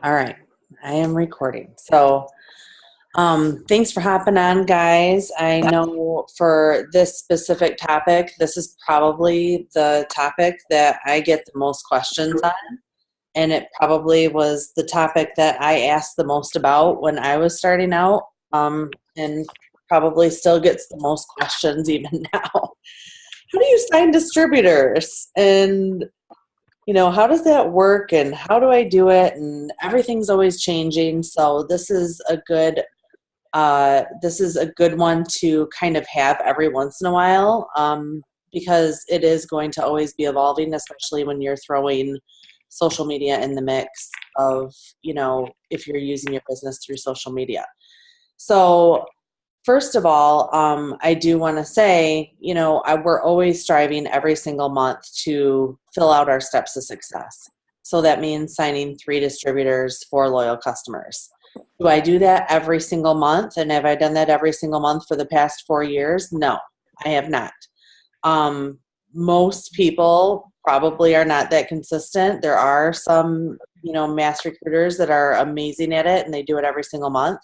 All right, I am recording. Thanks for hopping on, guys. I know for this specific topic, this is probably the topic that I get the most questions on, and it probably was the topic that I asked the most about when I was starting out, and probably still gets the most questions even now. How do you sign distributors? And how does that work and how do I do it? And everything's always changing. So this is a good one to kind of have every once in a while, because it is going to always be evolving, especially when you're throwing social media in the mix of, if you're using your business through social media. So first of all, I do want to say, we're always striving every single month to fill out our steps to success. So that means signing 3 distributors, 4 loyal customers. Do I do that every single month? And have I done that every single month for the past 4 years? No, I have not. Most people probably are not that consistent. There are some, mass recruiters that are amazing at it and they do it every single month.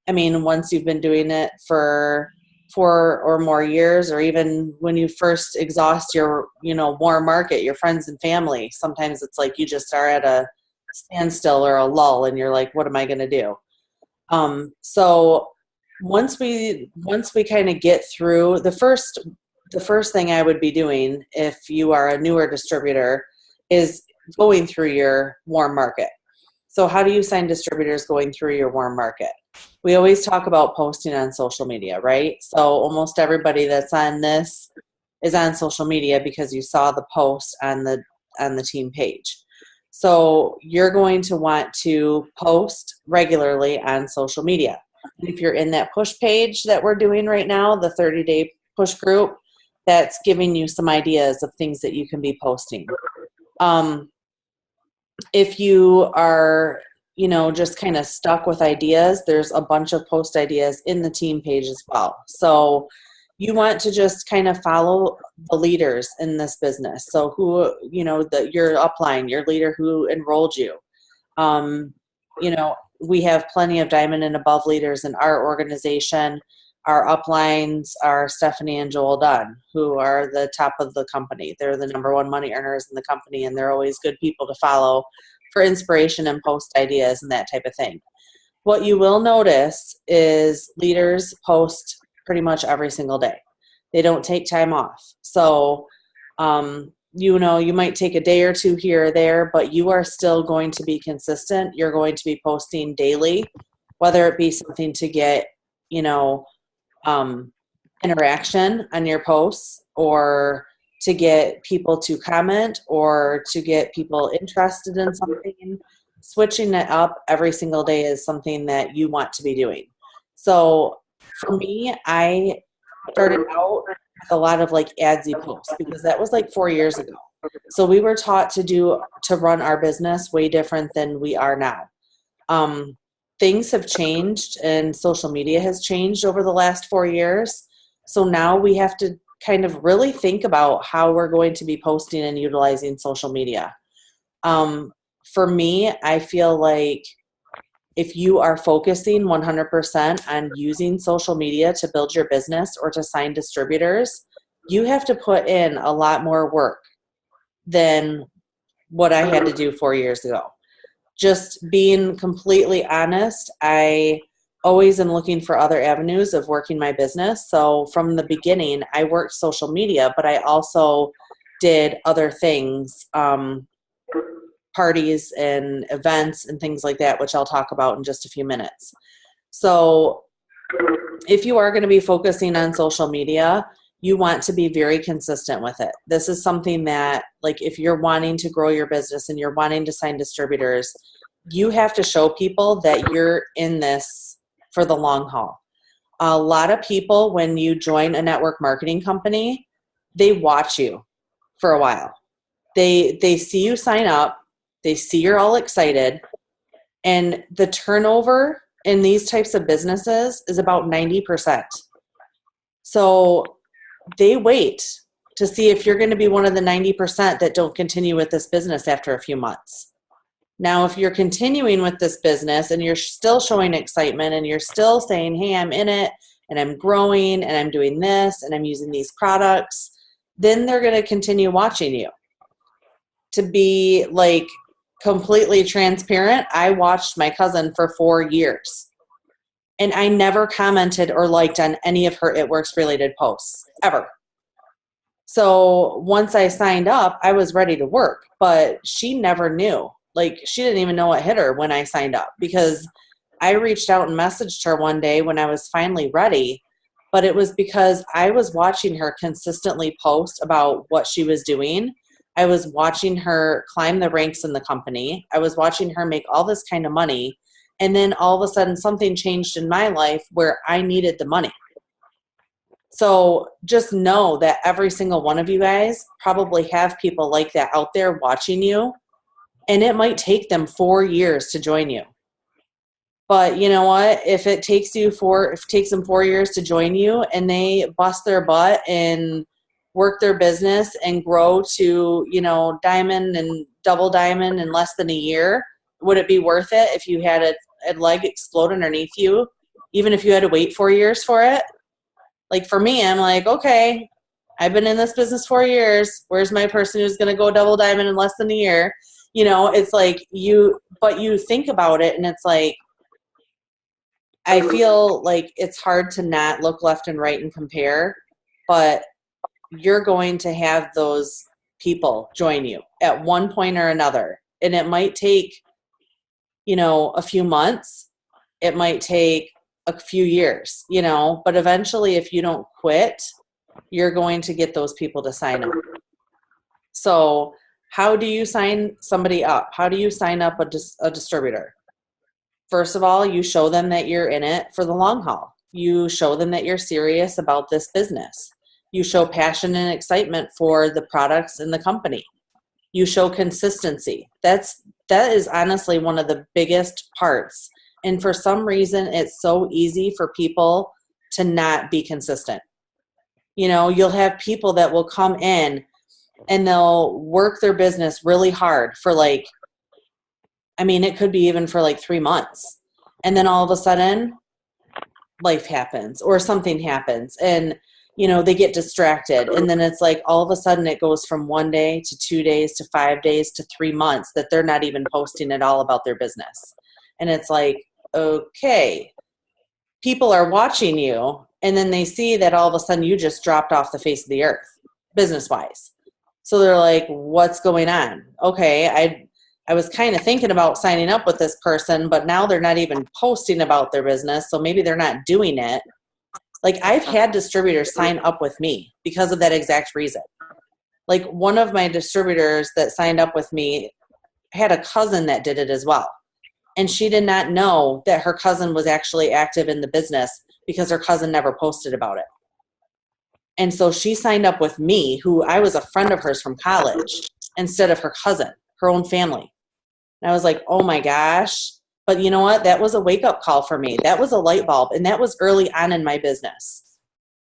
I mean, once you've been doing it for 4 or more years, or even when you first exhaust your, warm market, your friends and family, sometimes it's like you just are at a standstill or a lull and you're like, what am I going to do? So once we kind of get through the first thing I would be doing if you are a newer distributor is going through your warm market. So how do you sign distributors going through your warm market? We always talk about posting on social media, right? So almost everybody that's on this is on social media because you saw the post on the team page. So you're going to want to post regularly on social media. If you're in that push page that we're doing right now, the 30-day push group, that's giving you some ideas of things that you can be posting. If you are, just kind of stuck with ideas, there's a bunch of post ideas in the team page as well. So you want to just kind of follow the leaders in this business. So who, your upline, your leader who enrolled you. We have plenty of diamond and above leaders in our organization. Our uplines are Stephanie and Joel Dunn, who are the top of the company. They're the number 1 money earners in the company, and they're always good people to follow for inspiration and post ideas and that type of thing. What you will notice is leaders post pretty much every single day. They don't take time off. So, you might take a day or two here or there, but you are still going to be consistent. You're going to be posting daily, whether it be something to get, interaction on your posts, or to get people to comment, or to get people interested in something. Switching it up every single day is something that you want to be doing. So for me, I started out with a lot of like adsy posts because that was like 4 years ago. So we were taught to run our business way different than we are now. Things have changed and social media has changed over the last 4 years. So now we have to kind of really think about how we're going to be posting and utilizing social media. For me, I feel like if you are focusing 100% on using social media to build your business or to sign distributors, you have to put in a lot more work than what I had to do 4 years ago. Just being completely honest, I always am looking for other avenues of working my business. So from the beginning, I worked social media, but I also did other things, parties and events and things like that, which I'll talk about in just a few minutes. So if you are going to be focusing on social media, you want to be very consistent with it. This is something that, like, if you're wanting to grow your business and you're wanting to sign distributors, you have to show people that you're in this for the long haul. A lot of people, when you join a network marketing company, they watch you for a while. They see you sign up, they see you're all excited, and the turnover in these types of businesses is about 90%. So they wait to see if you're going to be one of the 90% that don't continue with this business after a few months. Now, if you're continuing with this business and you're still showing excitement and you're still saying, hey, I'm in it and I'm growing and I'm doing this and I'm using these products, then they're going to continue watching you. To be like completely transparent, I watched my cousin for 4 years and I never commented or liked on any of her It Works related posts ever. So once I signed up, I was ready to work, but she never knew. Like, she didn't even know what hit her when I signed up, because I reached out and messaged her one day when I was finally ready, but it was because I was watching her consistently post about what she was doing. I was watching her climb the ranks in the company. I was watching her make all this kind of money. And then all of a sudden something changed in my life where I needed the money. So just know that every single one of you guys probably have people like that out there watching you, and it might take them 4 years to join you. But you know what? If it takes them 4 years to join you and they bust their butt and work their business and grow to, diamond and double diamond in less than a year, would it be worth it if you had a leg explode underneath you, even if you had to wait 4 years for it? Like, for me, I'm like, okay, I've been in this business 4 years. Where's my person who's going to go double diamond in less than a year? It's like but you think about it and it's like, I feel like it's hard to not look left and right and compare, but you're going to have those people join you at one point or another. And it might take, a few months. It might take a few years, but eventually if you don't quit, you're going to get those people to sign up. So how do you sign somebody up? How do you sign up a distributor? First of all, you show them that you're in it for the long haul. You show them that you're serious about this business. You show passion and excitement for the products in the company. You show consistency. That is honestly one of the biggest parts. And for some reason, it's so easy for people to not be consistent. You'll have people that will come in and they'll work their business really hard for it could be even for 3 months. And then all of a sudden, life happens or something happens and, they get distracted. And then it's like all of a sudden it goes from 1 day to 2 days to 5 days to 3 months that they're not even posting at all about their business. And it's like, okay, people are watching you and then they see that all of a sudden you just dropped off the face of the earth business-wise. So they're like, what's going on? Okay, I was kind of thinking about signing up with this person, but now they're not even posting about their business, so maybe they're not doing it. Like, I've had distributors sign up with me because of that exact reason. Like, one of my distributors that signed up with me had a cousin that did it as well. And she did not know that her cousin was actually active in the business because her cousin never posted about it. And so she signed up with me, who I was a friend of hers from college, instead of her cousin, her own family. And I was like, oh my gosh. But you know what? That was a wake-up call for me. That was a light bulb. And that was early on in my business.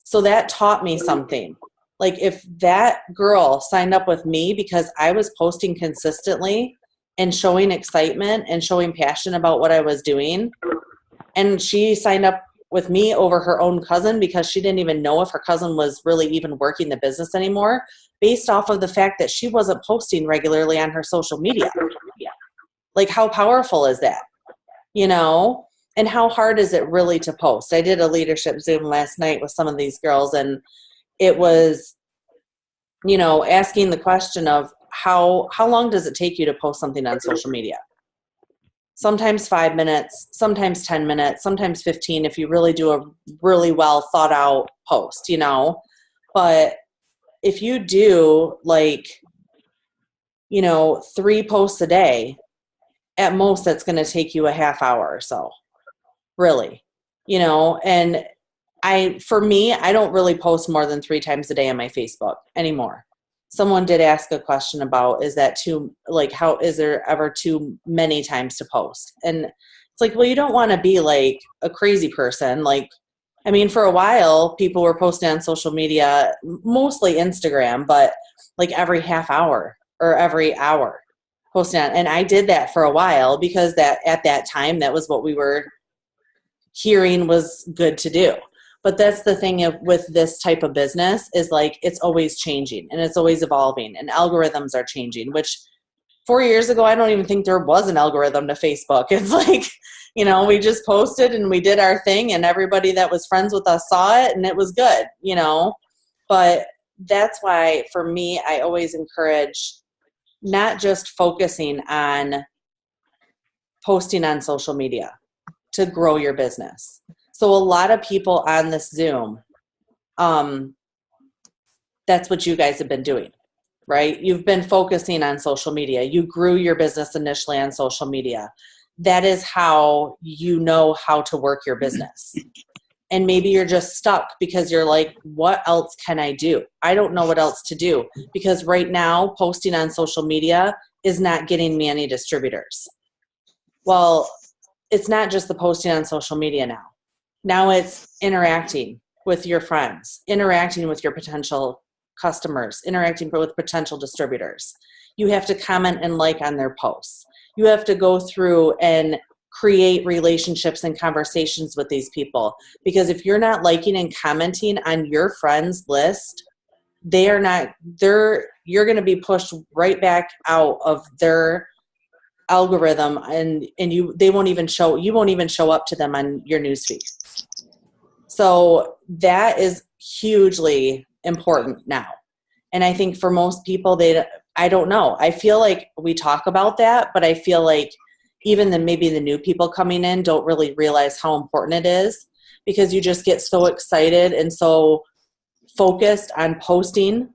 So that taught me something. Like, if that girl signed up with me because I was posting consistently and showing excitement and showing passion about what I was doing, and she signed up with me over her own cousin because she didn't even know if her cousin was really even working the business anymore, based off of the fact that she wasn't posting regularly on her social media. Like, how powerful is that? And how hard is it really to post? I did a leadership Zoom last night with some of these girls, and it was, asking the question of how long does it take you to post something on social media? Sometimes 5 minutes, sometimes 10 minutes, sometimes 15 if you really do a really well thought out post, But if you do 3 posts a day, at most that's going to take you a half hour or so, really, and for me, I don't really post more than 3 times a day on my Facebook anymore. Someone did ask a question about, is that how is there ever too many times to post? And it's like, well, you don't want to be like a crazy person. For a while, people were posting on social media, mostly Instagram, but every half hour or every hour. posting on. And I did that for a while because that at that time, that was what we were hearing was good to do. But that's the thing with this type of business is like, it's always changing and it's always evolving and algorithms are changing, which 4 years ago, I don't even think there was an algorithm to Facebook. It's like, you know, we just posted and we did our thing and everybody that was friends with us saw it and it was good, you know. But that's why for me, I always encourage not just focusing on posting on social media to grow your business. So a lot of people on this Zoom, that's what you guys have been doing, right? You've been focusing on social media. You grew your business initially on social media. That is how you know how to work your business. And maybe you're just stuck because you're like, what else can I do? I don't know what else to do because right now posting on social media is not getting me any distributors. Well, it's not just the posting on social media now. Now it's interacting with your friends, interacting with your potential customers, interacting with potential distributors. You have to comment and like on their posts. You have to go through and create relationships and conversations with these people. Because if you're not liking and commenting on your friends list, you're going to be pushed right back out of their algorithm and you won't even show up to them on your newsfeed. So that is hugely important now. And I think for most people, I don't know. I feel like we talk about that, but I feel like even maybe the new people coming in don't really realize how important it is because you just get so excited and so focused on posting.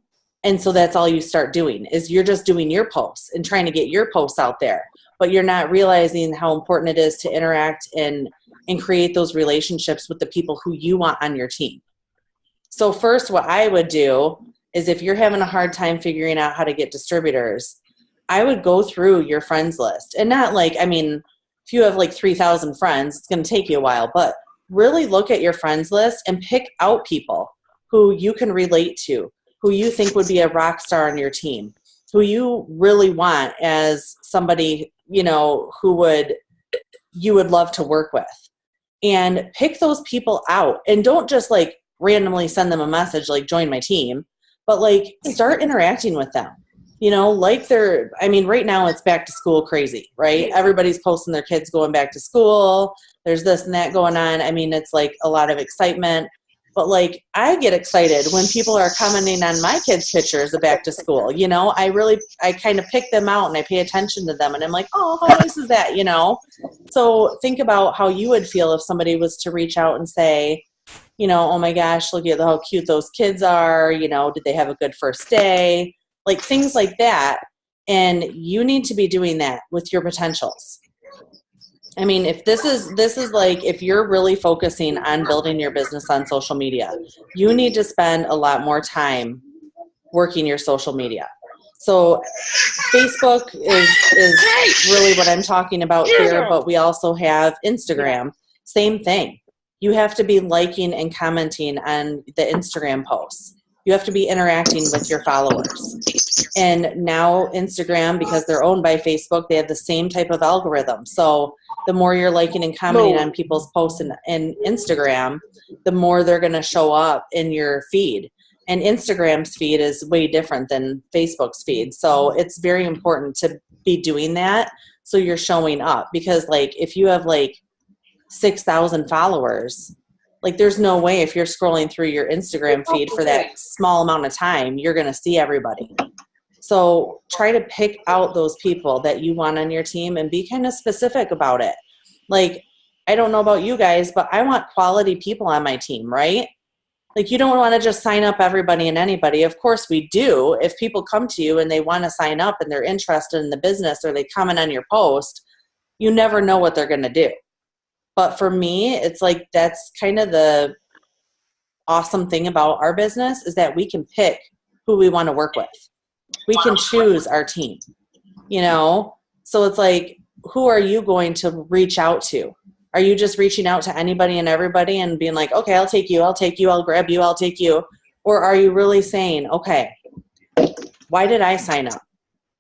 And so that's all you start doing is you're just doing your posts and trying to get your posts out there, but you're not realizing how important it is to interact and create those relationships with the people who you want on your team. So first, what I would do is if you're having a hard time figuring out how to get distributors, I would go through your friends list and not like, I mean, if you have like 3,000 friends, it's going to take you a while, but really look at your friends list and pick out people who you can relate to, who you think would be a rock star on your team, who you really want as somebody, you know, you would love to work with. And pick those people out and don't just like randomly send them a message like join my team, but like start interacting with them. You know, like right now it's back to school crazy, right? Everybody's posting their kids going back to school. There's this and that going on. I mean, it's like a lot of excitement. But like I get excited when people are commenting on my kids' pictures of back to school. You know, I kind of pick them out and I pay attention to them and I'm like, oh, how nice is that? You know, so think about how you would feel if somebody was to reach out and say, you know, oh my gosh, look at how cute those kids are. You know, did they have a good first day? Like things like that. And you need to be doing that with your potentials. I mean, if this is like, if you're really focusing on building your business on social media, you need to spend a lot more time working your social media. So Facebook is really what I'm talking about here, but we also have Instagram. Same thing. You have to be liking and commenting on the Instagram posts. You have to be interacting with your followers. And now Instagram, because they're owned by Facebook, they have the same type of algorithm. So the more you're liking and commenting on people's posts in Instagram, the more they're going to show up in your feed. And Instagram's feed is way different than Facebook's feed. So it's very important to be doing that so you're showing up. Because like if you have like 6,000 followers, like there's no way if you're scrolling through your Instagram feed for that small amount of time, you're going to see everybody. So try to pick out those people that you want on your team and be kind of specific about it. Like, I don't know about you guys, but I want quality people on my team, right? Like you don't want to just sign up everybody and anybody. Of course we do. If people come to you and they want to sign up and they're interested in the business or they comment on your post, you never know what they're going to do. But for me, it's like that's kind of the awesome thing about our business is that we can pick who we want to work with. We can choose our team, you know? So it's like, who are you going to reach out to? Are you just reaching out to anybody and everybody and being like, okay, I'll take you, I'll grab you, I'll take you? Or are you really saying, okay, why did I sign up?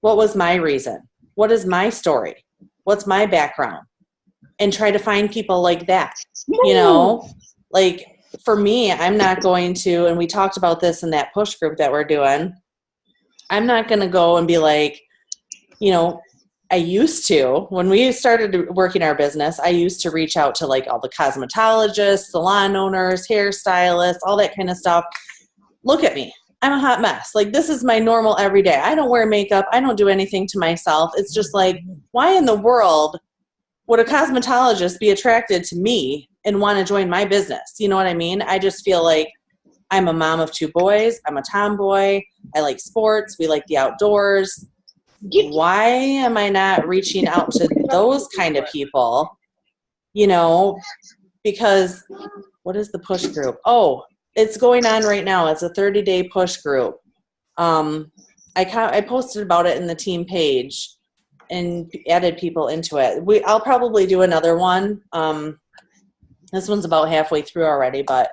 What was my reason? what is my story? What's my background? And try to find people like that, you know, like for me, I'm not going to, and we talked about this in that push group that we're doing. I'm not going to go and be like, you know, I used to, when we started working our business, I used to reach out to like all the cosmetologists, salon owners, hairstylists, all that kind of stuff. Look at me. I'm a hot mess. Like, this is my normal everyday. I don't wear makeup. I don't do anything to myself. It's just like, why in the world would a cosmetologist be attracted to me and want to join my business? You know what I mean? I just feel like I'm a mom of 2 boys. I'm a tomboy. I like sports. We like the outdoors. Why am I not reaching out to those kind of people? You know, because what is the push group? Oh, it's going on right now. It's a 30-day push group. I posted about it in the team page and added people into it. I'll probably do another one. This one's about halfway through already, but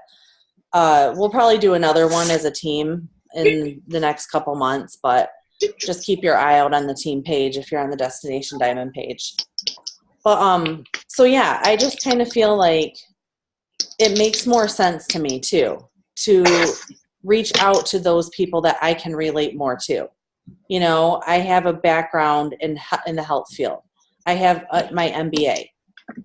we'll probably do another one as a team in the next couple months, but just keep your eye out on the team page if you're on the Destination Diamond page. But so yeah, I just kind of feel like it makes more sense to me too, to reach out to those people that I can relate more to. You know, I have a background in the health field. I have my MBA.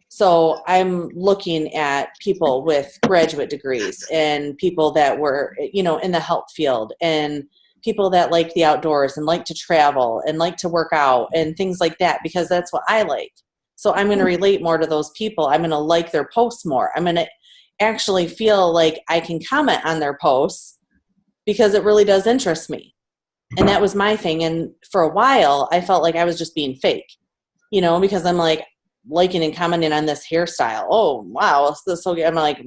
So I'm looking at people with graduate degrees and people that were, you know, in the health field and people that like the outdoors and like to travel and like to work out and things like that, because that's what I like. So I'm going to relate more to those people. I'm going to like their posts more. I'm going to actually feel like I can comment on their posts because it really does interest me. And that was my thing. And for a while, I felt like I was just being fake, you know, because I'm like liking and commenting on this hairstyle. Oh, wow. So I'm like,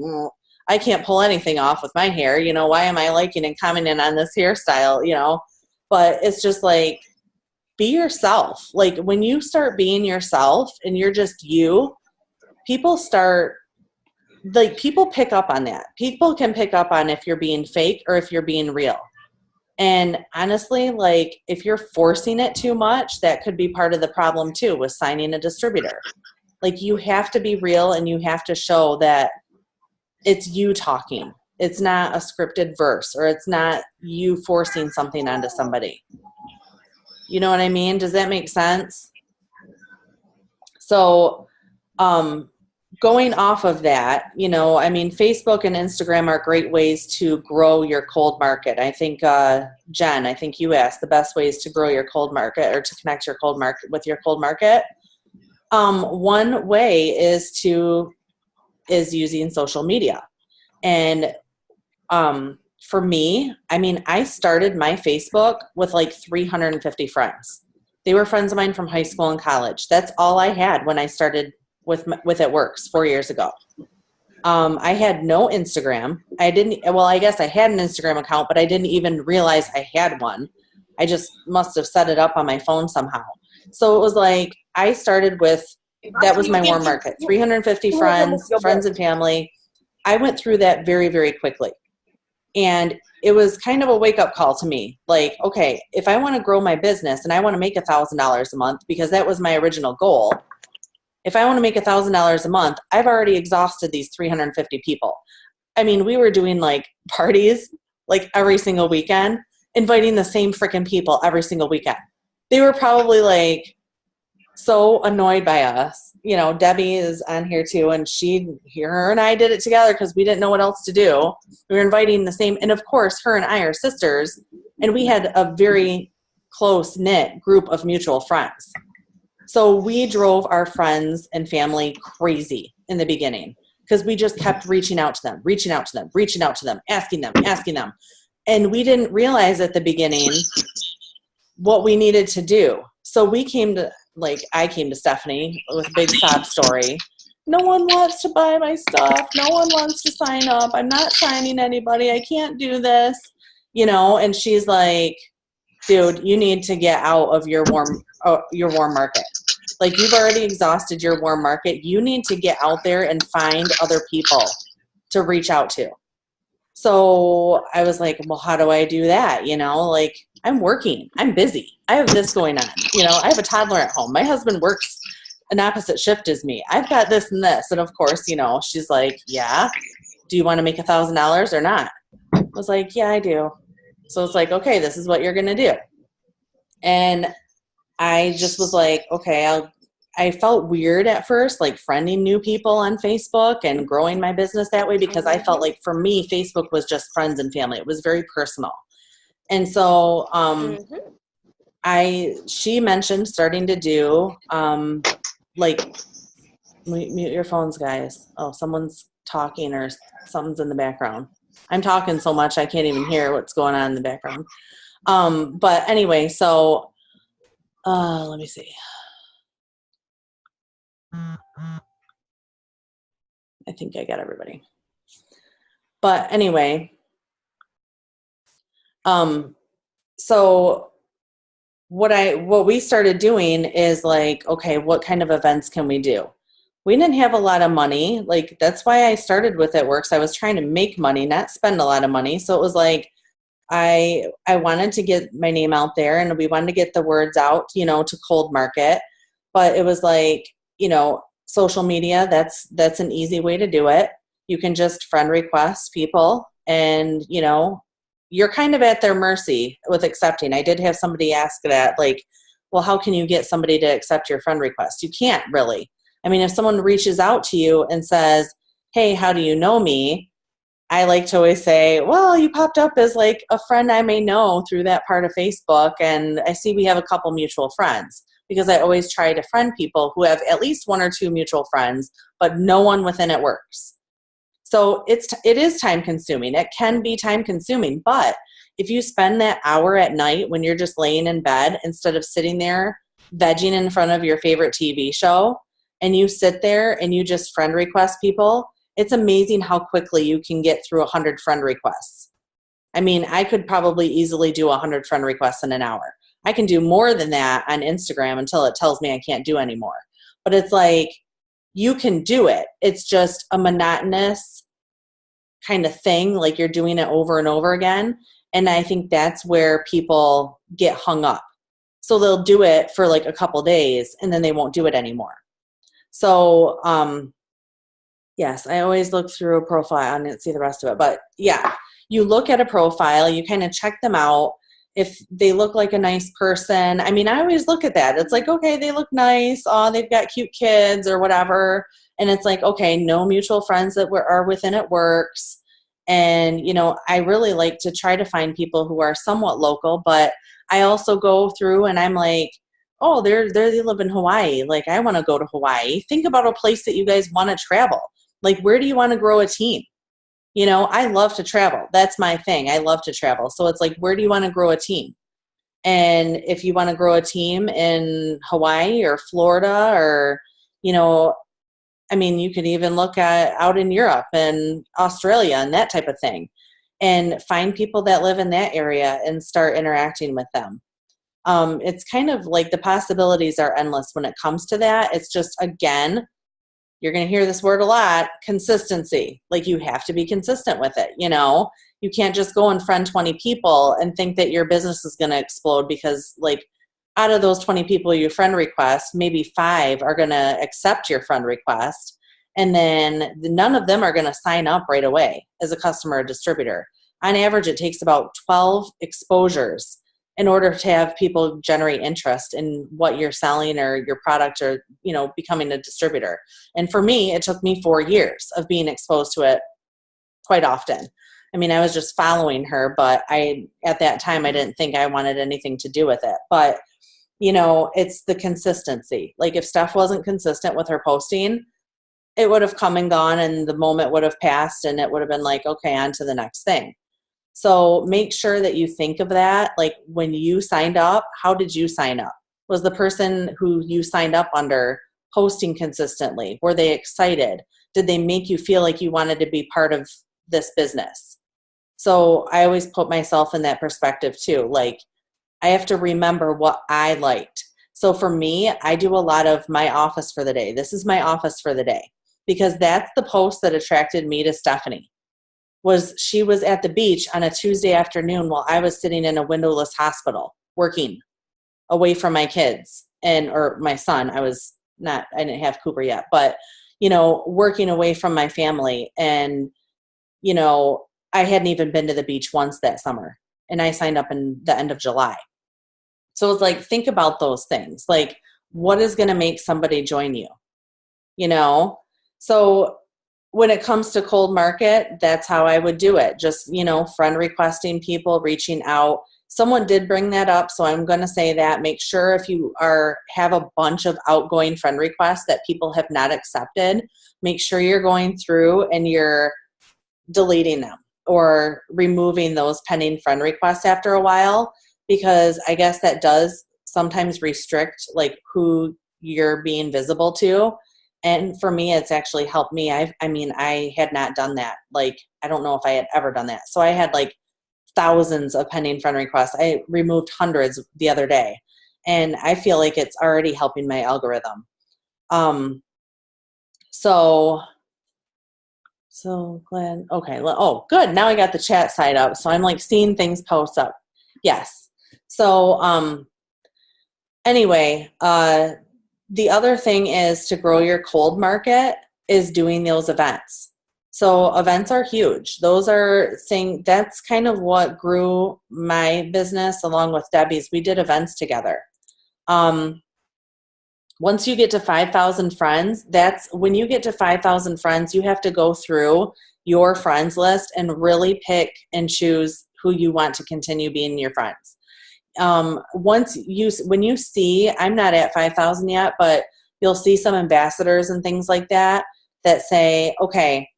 I can't pull anything off with my hair. You know, why am I liking and commenting on this hairstyle, you know? But it's just like, be yourself. Like, when you start being yourself and you're just you, people pick up on that. People can pick up on if you're being fake or if you're being real. And honestly, like, if you're forcing it too much, that could be part of the problem too with signing a distributor. Like, you have to be real and you have to show that it's you talking. It's not a scripted verse, or it's not you forcing something onto somebody. You know what I mean? Does that make sense? So, going off of that, you know, I mean, Facebook and Instagram are great ways to grow your cold market. I think, Jen, I think you asked the best ways to grow your cold market or to connect your cold market with your cold market. One way is using social media. And for me, I mean, I started my Facebook with like 350 friends. They were friends of mine from high school and college. That's all I had when I started with It Works 4 years ago. I had no Instagram. I guess I had an Instagram account, but I didn't even realize I had one. I just must have set it up on my phone somehow. So it was like, I started with, that was my warm market, 350 friends and family. I went through that very, very quickly. And it was kind of a wake-up call to me. Like, okay, if I want to grow my business and I want to make $1,000 a month, because that was my original goal, if I want to make $1,000 a month, I've already exhausted these 350 people. I mean, we were doing like parties like every single weekend, inviting the same freaking people every single weekend. They were probably like so annoyed by us. You know, Debbie is on here too, and her and I did it together because we didn't know what else to do. We were inviting the same, and of course, her and I are sisters, and we had a very close-knit group of mutual friends. So we drove our friends and family crazy in the beginning because we just kept reaching out to them, asking them. And we didn't realize at the beginning what we needed to do. So I came to Stephanie with a big sob story. No one wants to buy my stuff. No one wants to sign up. I'm not signing anybody. I can't do this, you know, and she's like, dude, you need to get out of your warm market. Like, you've already exhausted your warm market. You need to get out there and find other people to reach out to. So I was like, well, how do I do that? You know, like, I'm working. I'm busy. I have this going on. You know, I have a toddler at home. My husband works an opposite shift as me. I've got this and this. And of course, you know, she's like, yeah, do you want to make $1,000 or not? I was like, yeah, I do. So it's like, okay, this is what you're going to do. And I just was like, okay, I felt weird at first, like friending new people on Facebook and growing my business that way, because I felt like for me, Facebook was just friends and family. It was very personal. And so she mentioned starting to do like, mute your phones, guys. Oh, someone's talking or something's in the background. I'm talking so much I can't even hear what's going on in the background. But anyway, so let me see. I think I got everybody. But anyway, so what we started doing is like, okay, what kind of events can we do? We didn't have a lot of money. Like, that's why I started with It Works. I was trying to make money, not spend a lot of money. So it was like, I wanted to get my name out there, and we wanted to get the words out, you know, to cold market. But it was like, you know, social media, that's an easy way to do it. You can just friend request people, and, you know, you're kind of at their mercy with accepting. I did have somebody ask that, like, well, how can you get somebody to accept your friend request? You can't really. I mean, if someone reaches out to you and says, hey, how do you know me? I like to always say, well, you popped up as like a friend I may know through that part of Facebook, and I see we have a couple mutual friends, because I always try to friend people who have at least one or two mutual friends, but no one within It Works. So it is time consuming. It can be time consuming, but if you spend that hour at night when you're just laying in bed, instead of sitting there vegging in front of your favorite TV show, and you sit there and you just friend request people, it's amazing how quickly you can get through 100 friend requests. I mean, I could probably easily do 100 friend requests in an hour. I can do more than that on Instagram until it tells me I can't do anymore. But it's like, you can do it. It's just a monotonous kind of thing, like you're doing it over and over again. And I think that's where people get hung up. So they'll do it for like a couple days and then they won't do it anymore. So, yes, I always look through a profile. I didn't see the rest of it. But yeah, you look at a profile, you kind of check them out. If they look like a nice person, I mean, I always look at that. It's like, okay, they look nice. Oh, they've got cute kids or whatever. And it's like, okay, no mutual friends that are within It Works. And, you know, I really like to try to find people who are somewhat local, but I also go through and I'm like, oh, they live in Hawaii. Like, I want to go to Hawaii. Think about a place that you guys want to travel. Like, where do you want to grow a team? You know, I love to travel. That's my thing. I love to travel. So it's like, where do you want to grow a team? And if you want to grow a team in Hawaii or Florida or, you know, I mean, you could even look at out in Europe and Australia and that type of thing, and find people that live in that area and start interacting with them. It's kind of like the possibilities are endless when it comes to that. It's just, again, you're going to hear this word a lot, consistency. Like, you have to be consistent with it. You know, you can't just go and friend 20 people and think that your business is going to explode, because like, out of those 20 people you friend request, maybe 5 are going to accept your friend request. And then none of them are going to sign up right away as a customer or distributor. On average, it takes about 12 exposures in order to have people generate interest in what you're selling or your product, or, you know, becoming a distributor. And for me, it took me 4 years of being exposed to it quite often. I mean, I was just following her, but at that time, I didn't think I wanted anything to do with it. But, you know, it's the consistency. Like, if Steph wasn't consistent with her posting, it would have come and gone, and the moment would have passed, and it would have been like, okay, on to the next thing. So make sure that you think of that. Like, when you signed up, how did you sign up? Was the person who you signed up under posting consistently? Were they excited? Did they make you feel like you wanted to be part of this business? So I always put myself in that perspective too. Like, I have to remember what I liked. So for me, I do a lot of my office for the day. This is my office for the day, because that's the post that attracted me to Stephanie. was she was at the beach on a Tuesday afternoon while I was sitting in a windowless hospital working away from my kids or my son. I didn't have Cooper yet, but, working away from my family. And, I hadn't even been to the beach once that summer, and I signed up in the end of July. So it's like, think about those things. Like, what is going to make somebody join you? So when it comes to cold market, that's how I would do it. Just, friend requesting people, reaching out. Someone did bring that up, so I'm going to say that. Make sure if you have a bunch of outgoing friend requests that people have not accepted, make sure you're going through and you're deleting them or removing those pending friend requests after a while, because I guess that does sometimes restrict like who you're being visible to. And for me, it's actually helped me. I had not done that. Like, I don't know if I had ever done that. So I had like thousands of pending friend requests. I removed hundreds the other day, and I feel like it's already helping my algorithm. So Glenn, okay. Oh, good. Now I got the chat side up. So I'm like seeing things post up. Yes. So, anyway, the other thing is to grow your cold market is doing those events. So events are huge. That's kind of what grew my business along with Debbie's. We did events together. Once you get to 5,000 friends, when you get to 5,000 friends, you have to go through your friends list and really pick and choose who you want to continue being your friends. When you see, I'm not at 5,000 yet, but you'll see some ambassadors and things like that say, okay,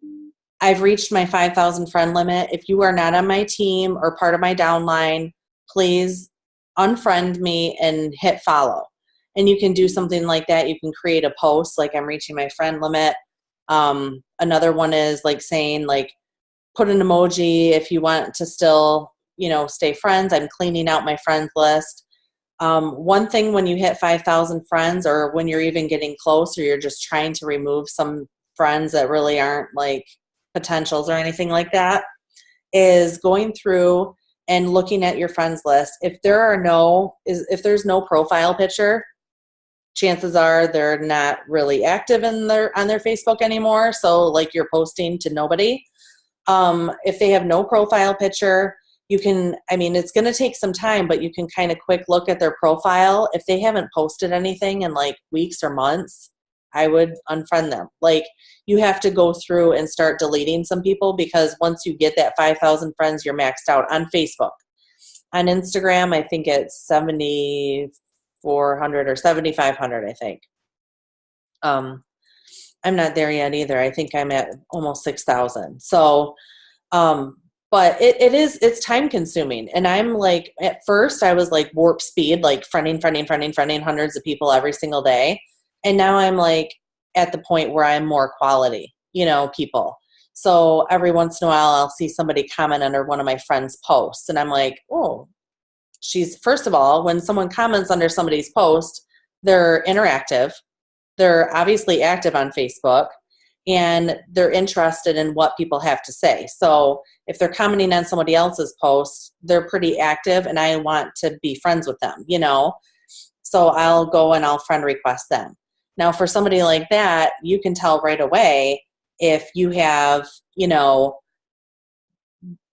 I've reached my 5,000 friend limit. If you are not on my team or part of my downline, please unfriend me and hit follow. And you can do something like that. You can create a post like, I'm reaching my friend limit. Another one is like saying like, put an emoji if you want to still, stay friends. I'm cleaning out my friends list. One thing when you hit 5,000 friends, or when you're even getting close, or you're just trying to remove some friends that really aren't like potentials or anything like that, is going through and looking at your friends list. If there's no profile picture, chances are they're not really active on their Facebook anymore. So like you're posting to nobody. If they have no profile picture, it's going to take some time, but you can kind of quick look at their profile. If they haven't posted anything in like weeks or months, I would unfriend them. Like, you have to go through and start deleting some people, because once you get that 5,000 friends, you're maxed out on Facebook. On Instagram, I think it's 7,400 or 7,500, I think. I'm not there yet either. I think I'm at almost 6,000. So, but it's time consuming. And I'm like, at first I was like warp speed, like friending hundreds of people every single day. And now I'm like at the point where I'm more quality, people. So every once in a while I'll see somebody comment under one of my friends' posts, and I'm like, oh, first of all, when someone comments under somebody's post, they're interactive. They're obviously active on Facebook, and they're interested in what people have to say. So if they're commenting on somebody else's post, they're pretty active, and I want to be friends with them, So I'll go and I'll friend request them. Now, for somebody like that, you can tell right away if you have,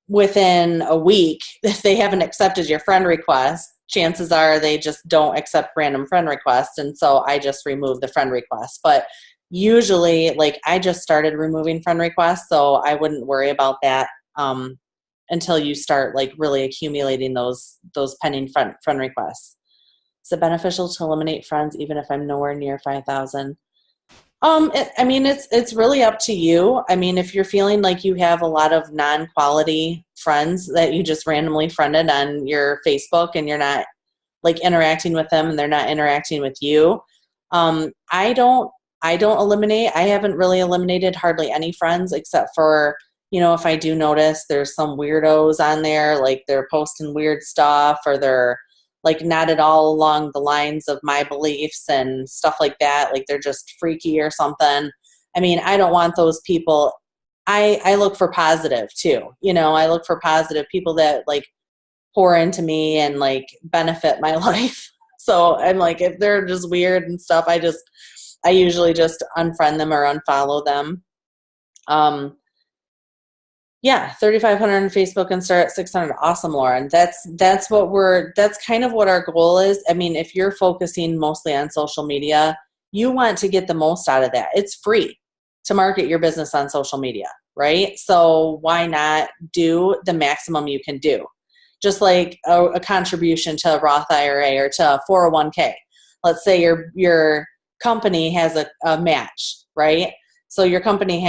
within a week, if they haven't accepted your friend request, chances are they just don't accept random friend requests. And so I just remove the friend request. But usually, like, I just started removing friend requests, so I wouldn't worry about that until you start like really accumulating those pending friend requests. Is it beneficial to eliminate friends even if I'm nowhere near 5,000? It's really up to you. I mean, if you're feeling like you have a lot of non-quality friends that you just randomly friended on your Facebook, and you're not like interacting with them and they're not interacting with you, I don't eliminate. I haven't really eliminated hardly any friends, except for, if I do notice there's some weirdos on there, like they're posting weird stuff, or they're like not at all along the lines of my beliefs and stuff like that. Like they're just freaky or something. I mean, I don't want those people I look for positive too. You know, I look for positive people that like pour into me and like benefit my life. So I'm like, if they're just weird and stuff, I usually just unfriend them or unfollow them. Yeah, 3,500 on Facebook and start at 600. Awesome, Lauren. That's kind of what our goal is. I mean, if you're focusing mostly on social media, you want to get the most out of that. It's free to market your business on social media, right? So why not do the maximum you can do? Just like a contribution to a Roth IRA or to a 401k. Let's say your company has a match, right? So your company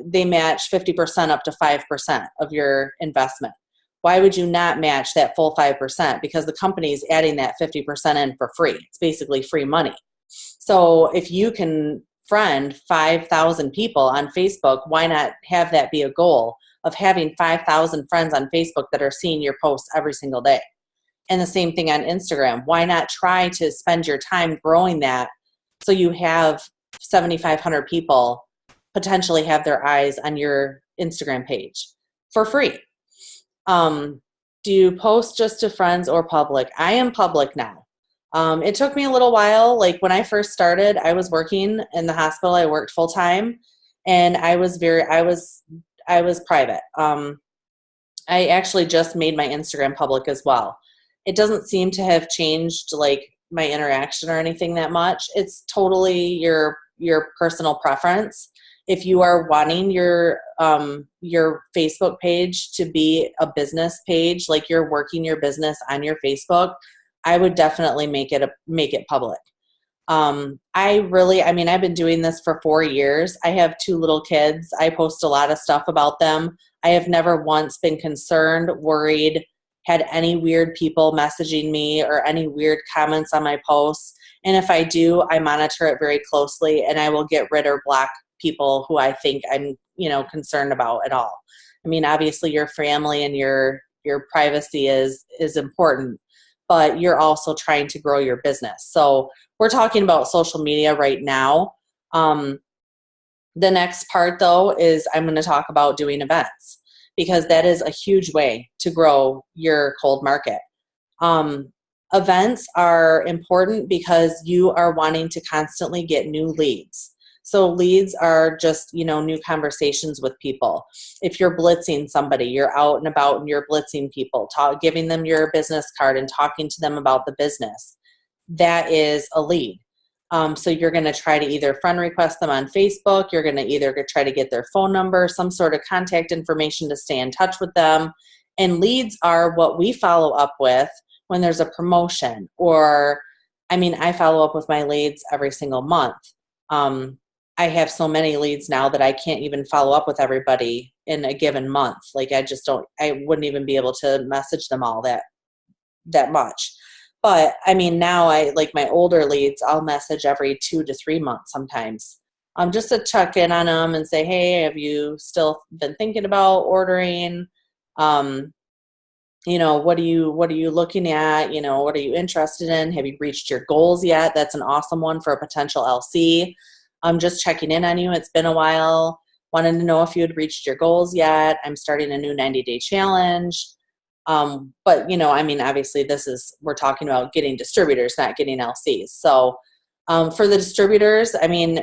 they match 50% up to 5% of your investment. Why would you not match that full 5%? Because the company is adding that 50% in for free. It's basically free money. So if you can friend 5,000 people on Facebook, why not have that be a goal of having 5,000 friends on Facebook that are seeing your posts every single day? And the same thing on Instagram. Why not try to spend your time growing that so you have 7,500 people potentially have their eyes on your Instagram page for free? Do you post just to friends or public? I am public now. It took me a little while. Like when I first started, I was working in the hospital. I worked full time, and I was private. I actually just made my Instagram public as well. It doesn't seem to have changed like my interaction or anything that much. It's totally your personal preference. If you are wanting your Facebook page to be a business page, like you're working your business on your Facebook, I would definitely make it public. I've been doing this for 4 years. I have 2 little kids. I post a lot of stuff about them. I have never once been concerned, worried, had any weird people messaging me or any weird comments on my posts. And if I do, I monitor it very closely, and I will get rid or block people who I think I'm, concerned about at all. I mean, obviously your family and your privacy is important, but you're also trying to grow your business. So we're talking about social media right now. The next part though is I'm going to talk about doing events, because that is a huge way to grow your cold market. Events are important because you are wanting to constantly get new leads. So leads are just, new conversations with people. If you're blitzing somebody, you're out and about and you're blitzing people, giving them your business card and talking to them about the business. That is a lead. So you're going to try to either friend request them on Facebook. You're going to either try to get their phone number, some sort of contact information to stay in touch with them. And leads are what we follow up with when there's a promotion, or, I follow up with my leads every single month. I have so many leads now that I can't even follow up with everybody in a given month. Like I wouldn't even be able to message them all that much. But now I like my older leads, I'll message every 2 to 3 months sometimes. Just to check in on them and say, hey, have you still been thinking about ordering? What are you looking at? What are you interested in? Have you reached your goals yet? That's an awesome one for a potential LC. I'm just checking in on you. It's been a while. Wanted to know if you had reached your goals yet. I'm starting a new 90-day challenge. But obviously we're talking about getting distributors, not getting LCs. So, for the distributors,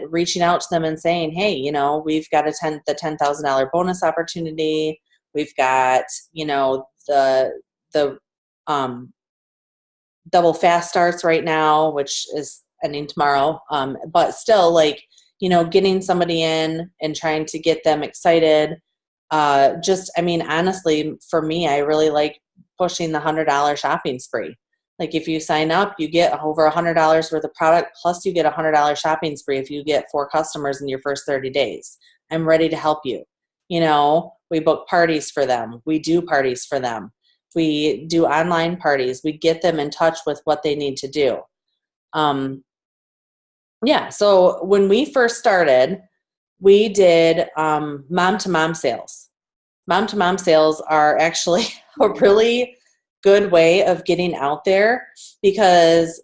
reaching out to them and saying, hey, we've got the $10,000 bonus opportunity. We've got, the double fast starts right now, which is ending tomorrow. But still getting somebody in and trying to get them excited. Honestly, for me, I really like pushing the $100 shopping spree. Like if you sign up, you get over $100 worth of product, plus you get a $100 shopping spree if you get 4 customers in your first 30 days. I'm ready to help you. We book parties for them. We do parties for them. We do online parties. We get them in touch with what they need to do. So when we first started, we did mom-to-mom sales. Mom-to-mom sales are actually a really good way of getting out there, because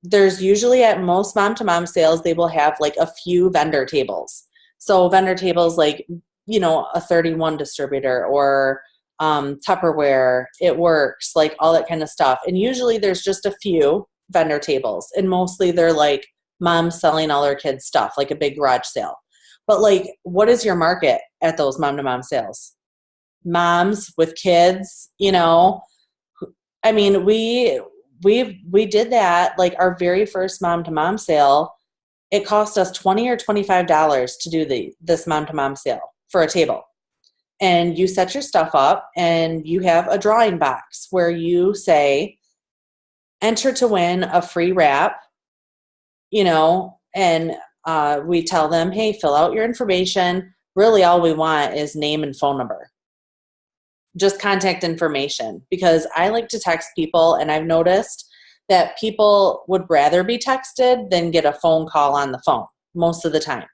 there's usually at most mom-to-mom sales, they will have like a few vendor tables. So vendor tables like a 31 distributor or Tupperware, It Works, like all that kind of stuff. And usually there's just a few vendor tables, and mostly they're like moms selling all their kids stuff, like a big garage sale. But like, what is your market at those mom-to-mom sales? Moms with kids, I mean, we did that. Like our very first mom-to-mom sale, it cost us $20 or $25 to do this mom-to-mom sale for a table. And you set your stuff up and you have a drawing box where you say, enter to win a free wrap, and we tell them, hey, fill out your information. Really all we want is name and phone number. Just contact information, because I like to text people, and I've noticed that people would rather be texted than get a phone call on the phone most of the time.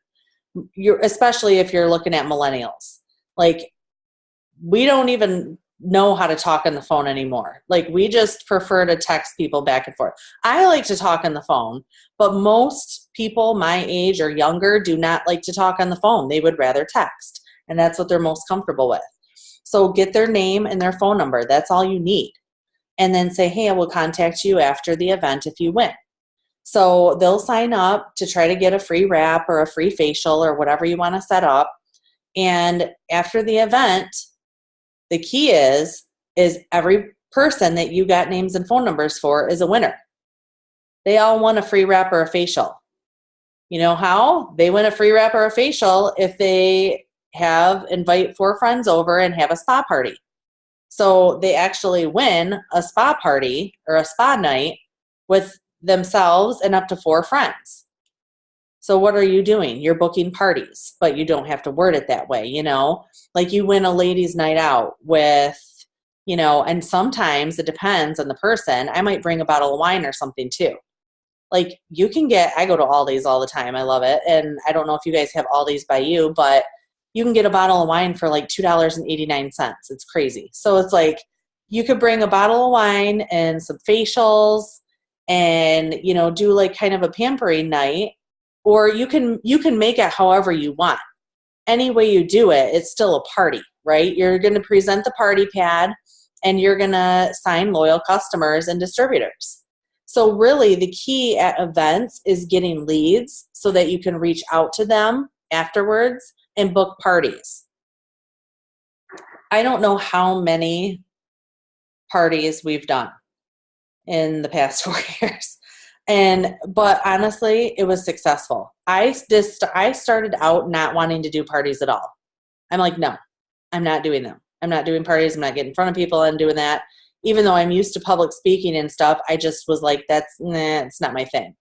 Especially if you're looking at millennials. Like, we don't even know how to talk on the phone anymore. Like, we just prefer to text people back and forth. I like to talk on the phone, but most people my age or younger do not like to talk on the phone. They would rather text, and that's what they're most comfortable with. So get their name and their phone number. That's all you need. And then say, hey, I will contact you after the event if you win. So they'll sign up to try to get a free wrap or a free facial or whatever you want to set up. And after the event, the key is every person that you got names and phone numbers for is a winner. They all won a free wrap or a facial. You know how? They win a free wrap or a facial if they invite 4 friends over and have a spa party. So they actually win a spa party or a spa night with themselves and up to 4 friends. So what are you doing? You're booking parties, but you don't have to word it that way, Like, you win a ladies' night out with, and sometimes it depends on the person. I might bring a bottle of wine or something too. Like, I go to Aldi's all the time. I love it. And I don't know if you guys have Aldi's by you, but you can get a bottle of wine for like $2.89. It's crazy. So it's like, you could bring a bottle of wine and some facials and, do like kind of a pampering night, or you can make it however you want. Any way you do it, it's still a party, right? You're going to present the party pad and you're going to sign loyal customers and distributors. So really the key at events is getting leads so that you can reach out to them afterwards and book parties. I don't know how many parties we've done in the past 4 years. But honestly, it was successful. I started out not wanting to do parties at all. I'm like, no, I'm not doing them. I'm not doing parties. I'm not getting in front of people and doing that. Even though I'm used to public speaking and stuff, I just was like, it's not my thing.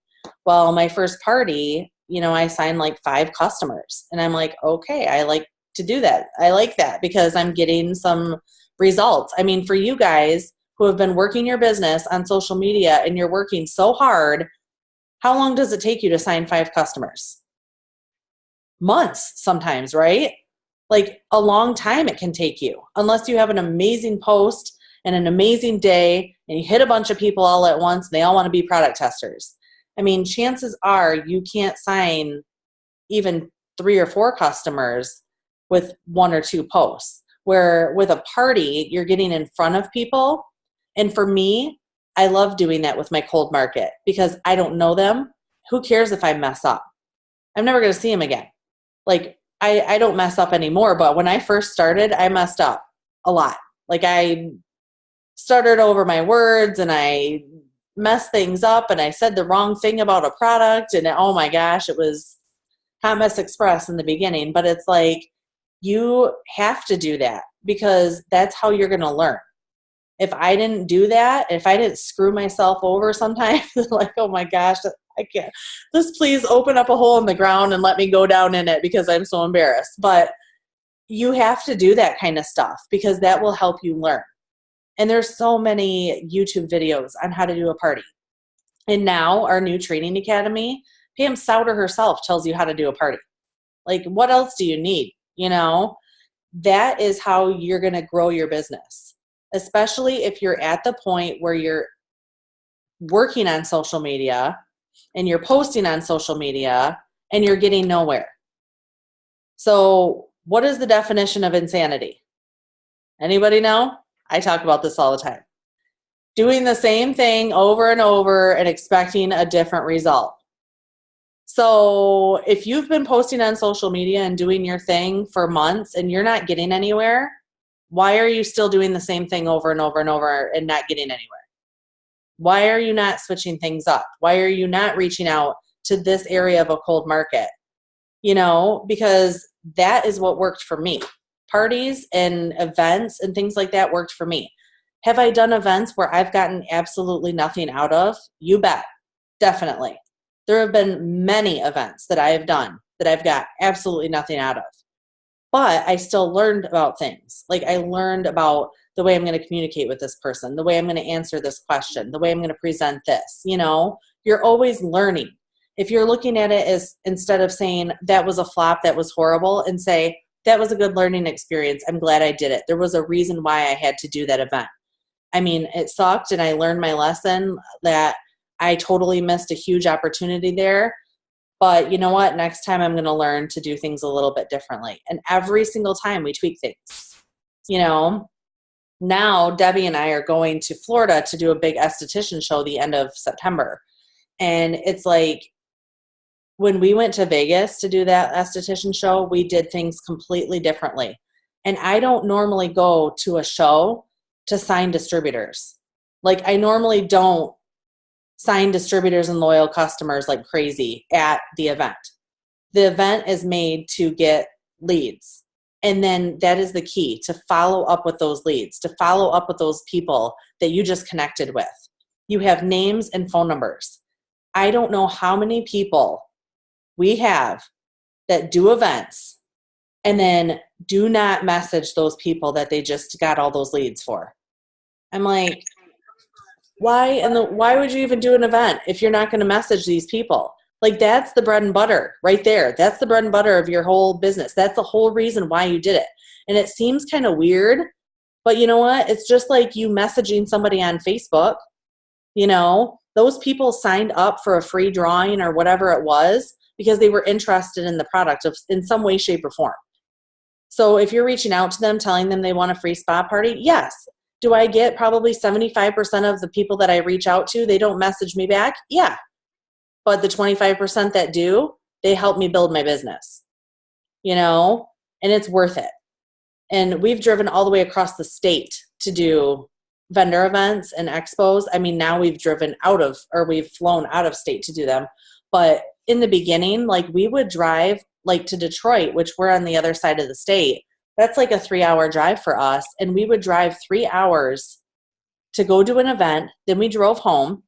Well, my first party, I signed like 5 customers, and I'm like, okay, I like to do that. I like that because I'm getting some results. I mean, for you guys who have been working your business on social media and you're working so hard, how long does it take you to sign 5 customers? Months sometimes, right? Like, a long time it can take you, unless you have an amazing post and an amazing day and you hit a bunch of people all at once and they all want to be product testers. I mean, chances are you can't sign even 3 or 4 customers with 1 or 2 posts, where with a party, you're getting in front of people. And for me, I love doing that with my cold market because I don't know them. Who cares if I mess up? I'm never going to see them again. Like, I don't mess up anymore, but when I first started, I messed up a lot. Like, I started over my words and I messed things up and I said the wrong thing about a product, and oh my gosh, it was Hot Mess Express in the beginning. But it's like, you have to do that because that's how you're going to learn. If I didn't do that, if I didn't screw myself over sometimes, like, oh my gosh, I can't. Just please open up a hole in the ground and let me go down in it because I'm so embarrassed. But you have to do that kind of stuff because that will help you learn. And there's so many YouTube videos on how to do a party. And now our new training academy, Pam Souter herself tells you how to do a party. Like, what else do you need? That is how you're going to grow your business, especially if you're at the point where you're working on social media and you're posting on social media and you're getting nowhere. So What is the definition of insanity? Anybody know? I talk about this all the time. Doing the same thing over and over and expecting a different result. So if you've been posting on social media and doing your thing for months and you're not getting anywhere, why are you still doing the same thing over and over and over and not getting anywhere? Why are you not switching things up? Why are you not reaching out to this area of a cold market? You know, because that is what worked for me. Parties and events and things like that worked for me. Have I done events where I've gotten absolutely nothing out of? You bet. Definitely. There have been many events that I have done that I've got absolutely nothing out of. But I still learned about things. Like I learned about the way I'm going to communicate with this person, the way I'm going to answer this question, the way I'm going to present this. You know, you're always learning. If you're looking at it as instead of saying that was a flop, that was horrible, and say that was a good learning experience, I'm glad I did it. There was a reason why I had to do that event. I mean, it sucked and I learned my lesson that I totally missed a huge opportunity there. But you know what? Next time I'm going to learn to do things a little bit differently. And every single time we tweak things. You know, now Debbie and I are going to Florida to do a big esthetician show the end of September. And it's like when we went to Vegas to do that esthetician show, we did things completely differently. And I don't normally go to a show to sign distributors. Like I normally don't sign distributors and loyal customers like crazy at the event. The event is made to get leads. And then that is the key, to follow up with those leads, to follow up with those people that you just connected with. You have names and phone numbers. I don't know how many people we have that do events and then do not message those people that they just got all those leads for. I'm like, why would you even do an event if you're not going to message these people? Like that's the bread and butter right there. That's the bread and butter of your whole business. That's the whole reason why you did it. And it seems kind of weird, but you know what? It's just like you messaging somebody on Facebook. You know, those people signed up for a free drawing or whatever it was because they were interested in the product in some way, shape, or form. So if you're reaching out to them, telling them they want a free spa party, yes. Do I get probably 75% of the people that I reach out to, they don't message me back? Yeah. But the 25% that do, they help me build my business, you know, and it's worth it. And we've driven all the way across the state to do vendor events and expos. I mean, now we've flown out of state to do them. But in the beginning, like we would drive like to Detroit, which we're on the other side of the state. That's like a 3-hour drive for us. And we would drive 3 hours to go to an event. Then we drove home.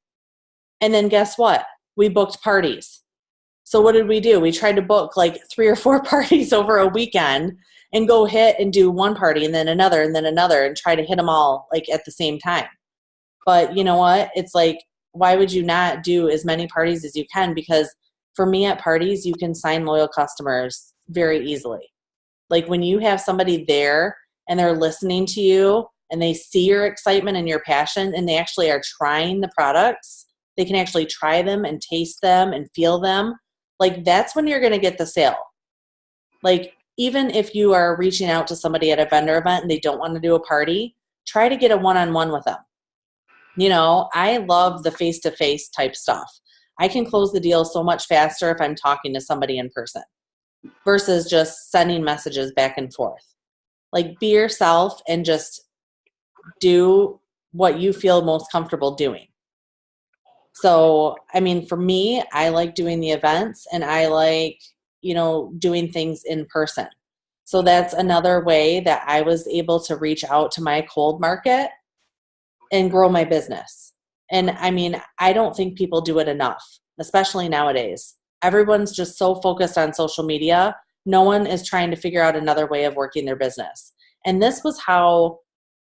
And then guess what? We booked parties. So what did we do? We tried to book like 3 or 4 parties over a weekend and go hit and do one party and then another and try to hit them all like at the same time. But you know what? It's like, why would you not do as many parties as you can? Because for me at parties, you can sign loyal customers very easily. Like when you have somebody there and they're listening to you and they see your excitement and your passion and they actually are trying the products, they can actually try them and taste them and feel them. Like that's when you're going to get the sale. Like even if you are reaching out to somebody at a vendor event and they don't want to do a party, try to get a one-on-one with them. You know, I love the face-to-face type stuff. I can close the deal so much faster if I'm talking to somebody in person versus just sending messages back and forth. Like be yourself and just do what you feel most comfortable doing. So, I mean, for me, I like doing the events and I like, you know, doing things in person. So that's another way that I was able to reach out to my cold market and grow my business. And I mean, I don't think people do it enough, especially nowadays. Everyone's just so focused on social media. No one is trying to figure out another way of working their business. And this was how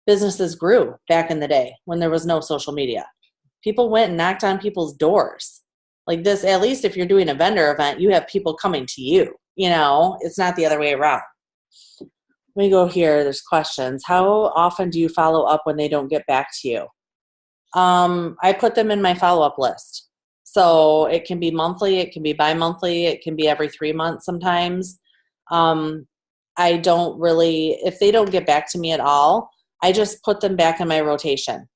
businesses grew back in the day when there was no social media. People went and knocked on people's doors. Like this, at least if you're doing a vendor event, you have people coming to you. You know, it's not the other way around. Let me go here. There's questions. How often do you follow up when they don't get back to you? I put them in my follow-up list. So it can be monthly, it can be bi-monthly, it can be every 3 months sometimes. I don't really, if they don't get back to me at all, I just put them back in my rotation.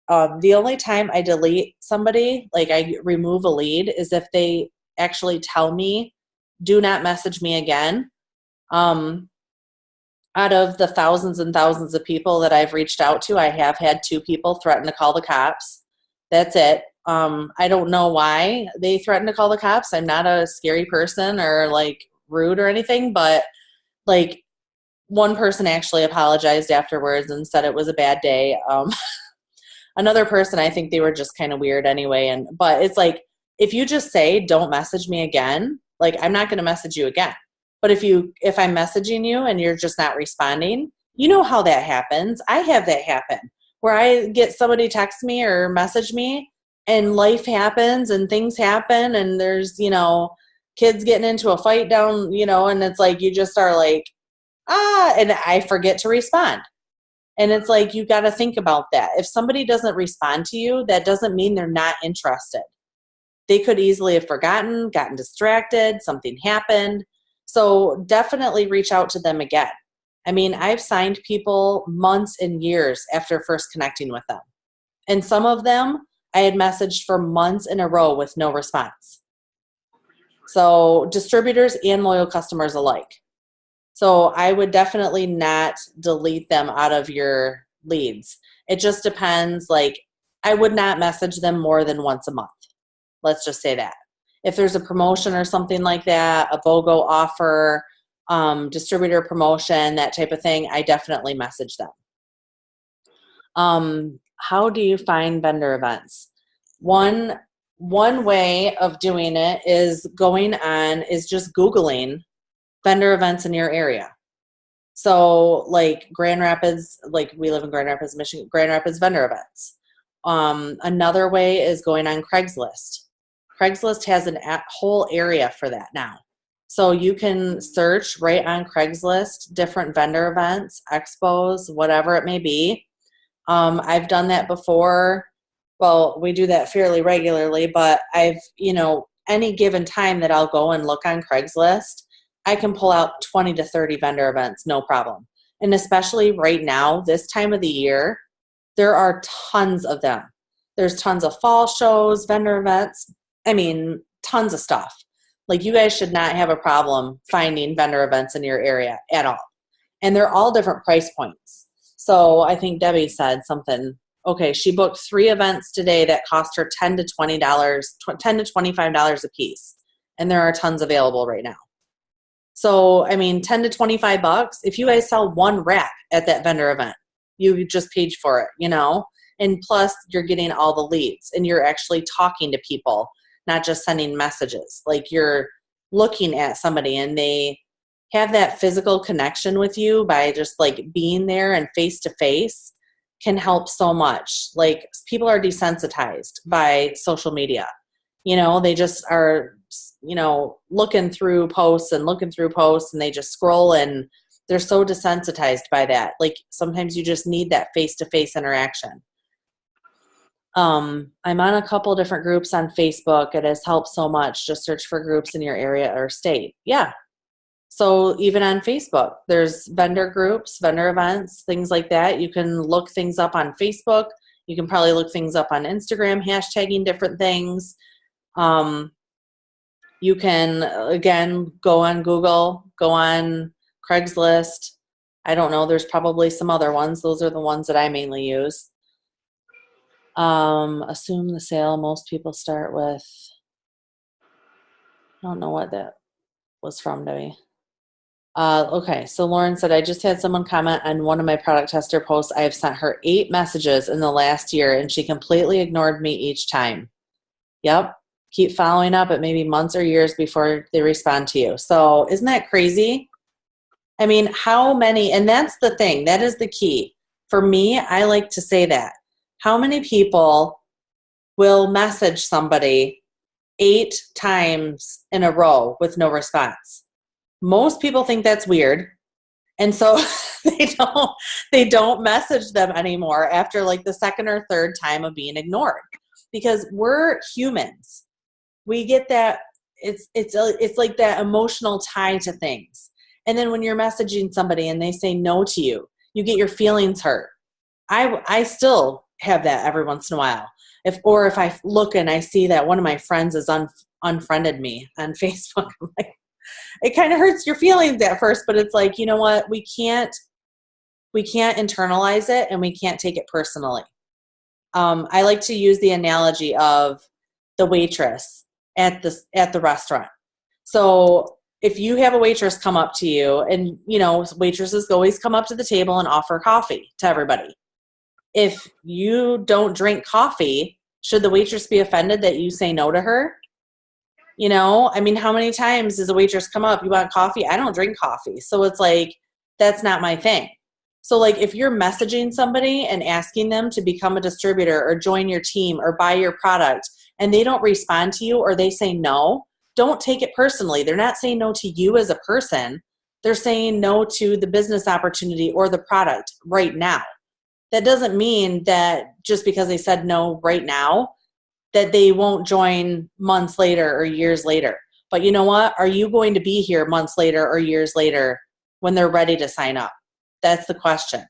The only time I delete somebody, like I remove a lead, is if they actually tell me, do not message me again. Out of the thousands and thousands of people that I've reached out to, I have had 2 people threaten to call the cops. That's it. I don't know why they threatened to call the cops. I'm not a scary person or like rude or anything, but like one person actually apologized afterwards and said it was a bad day. Another person, I think they were just kind of weird anyway. But it's like, if you just say, don't message me again, like I'm not going to message you again. But if I'm messaging you and you're just not responding, you know how that happens. I have that happen where I get somebody text me or message me and life happens and things happen and there's, kids getting into a fight down, and it's like, you just are like, and I forget to respond. And it's like, you got to think about that. If somebody doesn't respond to you, that doesn't mean they're not interested. They could easily have forgotten, gotten distracted, something happened. So definitely reach out to them again. I mean, I've signed people months and years after first connecting with them. And some of them I had messaged for months in a row with no response. So distributors and loyal customers alike. So I would definitely not delete them out of your leads. It just depends. Like, I would not message them more than once a month. Let's just say that. If there's a promotion or something like that, a BOGO offer, distributor promotion, that type of thing, I definitely message them. How do you find vendor events? One way of doing it is just Googling vendor events in your area. So like Grand Rapids, like we live in Grand Rapids, Michigan, Grand Rapids vendor events. Another way is going on Craigslist. Craigslist has a whole area for that now. So you can search right on Craigslist, different vendor events, expos, whatever it may be. I've done that before. Well, we do that fairly regularly, but any given time that I'll go and look on Craigslist, I can pull out 20 to 30 vendor events, no problem. And especially right now, this time of the year, there are tons of them. There's tons of fall shows, vendor events. I mean, tons of stuff. Like, you guys should not have a problem finding vendor events in your area at all. And they're all different price points. So I think Debbie said something. Okay, she booked 3 events today that cost her $10 to $25 a piece. And there are tons available right now. So, I mean, 10 to 25 bucks, if you guys sell one rack at that vendor event, you just paid for it, and plus you're getting all the leads and you're actually talking to people, not just sending messages. Like, you're looking at somebody and they have that physical connection with you by just like being there and face to face can help so much. Like, people are desensitized by social media. They just are, looking through posts and they just scroll and they're so desensitized by that. Like, sometimes you just need that face-to-face interaction. I'm on a couple different groups on Facebook. It has helped so much. Just search for groups in your area or state. Yeah. So even on Facebook, there's vendor groups, vendor events, things like that. You can look things up on Facebook. You can probably look things up on Instagram, hashtagging different things. You can, again, go on Google, go on Craigslist. I don't know. There's probably some other ones. Those are the ones that I mainly use. Assume the sale. Most people start with, I don't know what that was from, Debbie. Okay, so Lauren said, I just had someone comment on one of my product tester posts. I have sent her 8 messages in the last year, and she completely ignored me each time. Yep. Keep following up. It may be months or years before they respond to you. So isn't that crazy? I mean, how many, and that's the thing, that is the key. For me, I like to say that. How many people will message somebody 8 times in a row with no response? Most people think that's weird. And so they don't message them anymore after like the second or third time of being ignored, because we're humans. We get that it's like that emotional tie to things. And then when you're messaging somebody and they say no to you, you get your feelings hurt. I still have that every once in a while. If I look and I see that one of my friends has unfriended me on Facebook, I'm like, it kind of hurts your feelings at first, but it's like, you know what? We can't internalize it and we can't take it personally. I like to use the analogy of the waitress at the restaurant. So if you have a waitress come up to you, and waitresses always come up to the table and offer coffee to everybody. If you don't drink coffee, should the waitress be offended that you say no to her? I mean, how many times does a waitress come up, you want coffee? I don't drink coffee. So it's like, that's not my thing. So like if you're messaging somebody and asking them to become a distributor or join your team or buy your product and they don't respond to you or they say no, don't take it personally. They're not saying no to you as a person. They're saying no to the business opportunity or the product right now. That doesn't mean that just because they said no right now, that they won't join months later or years later. But you know what? Are you going to be here months later or years later when they're ready to sign up? That's the question.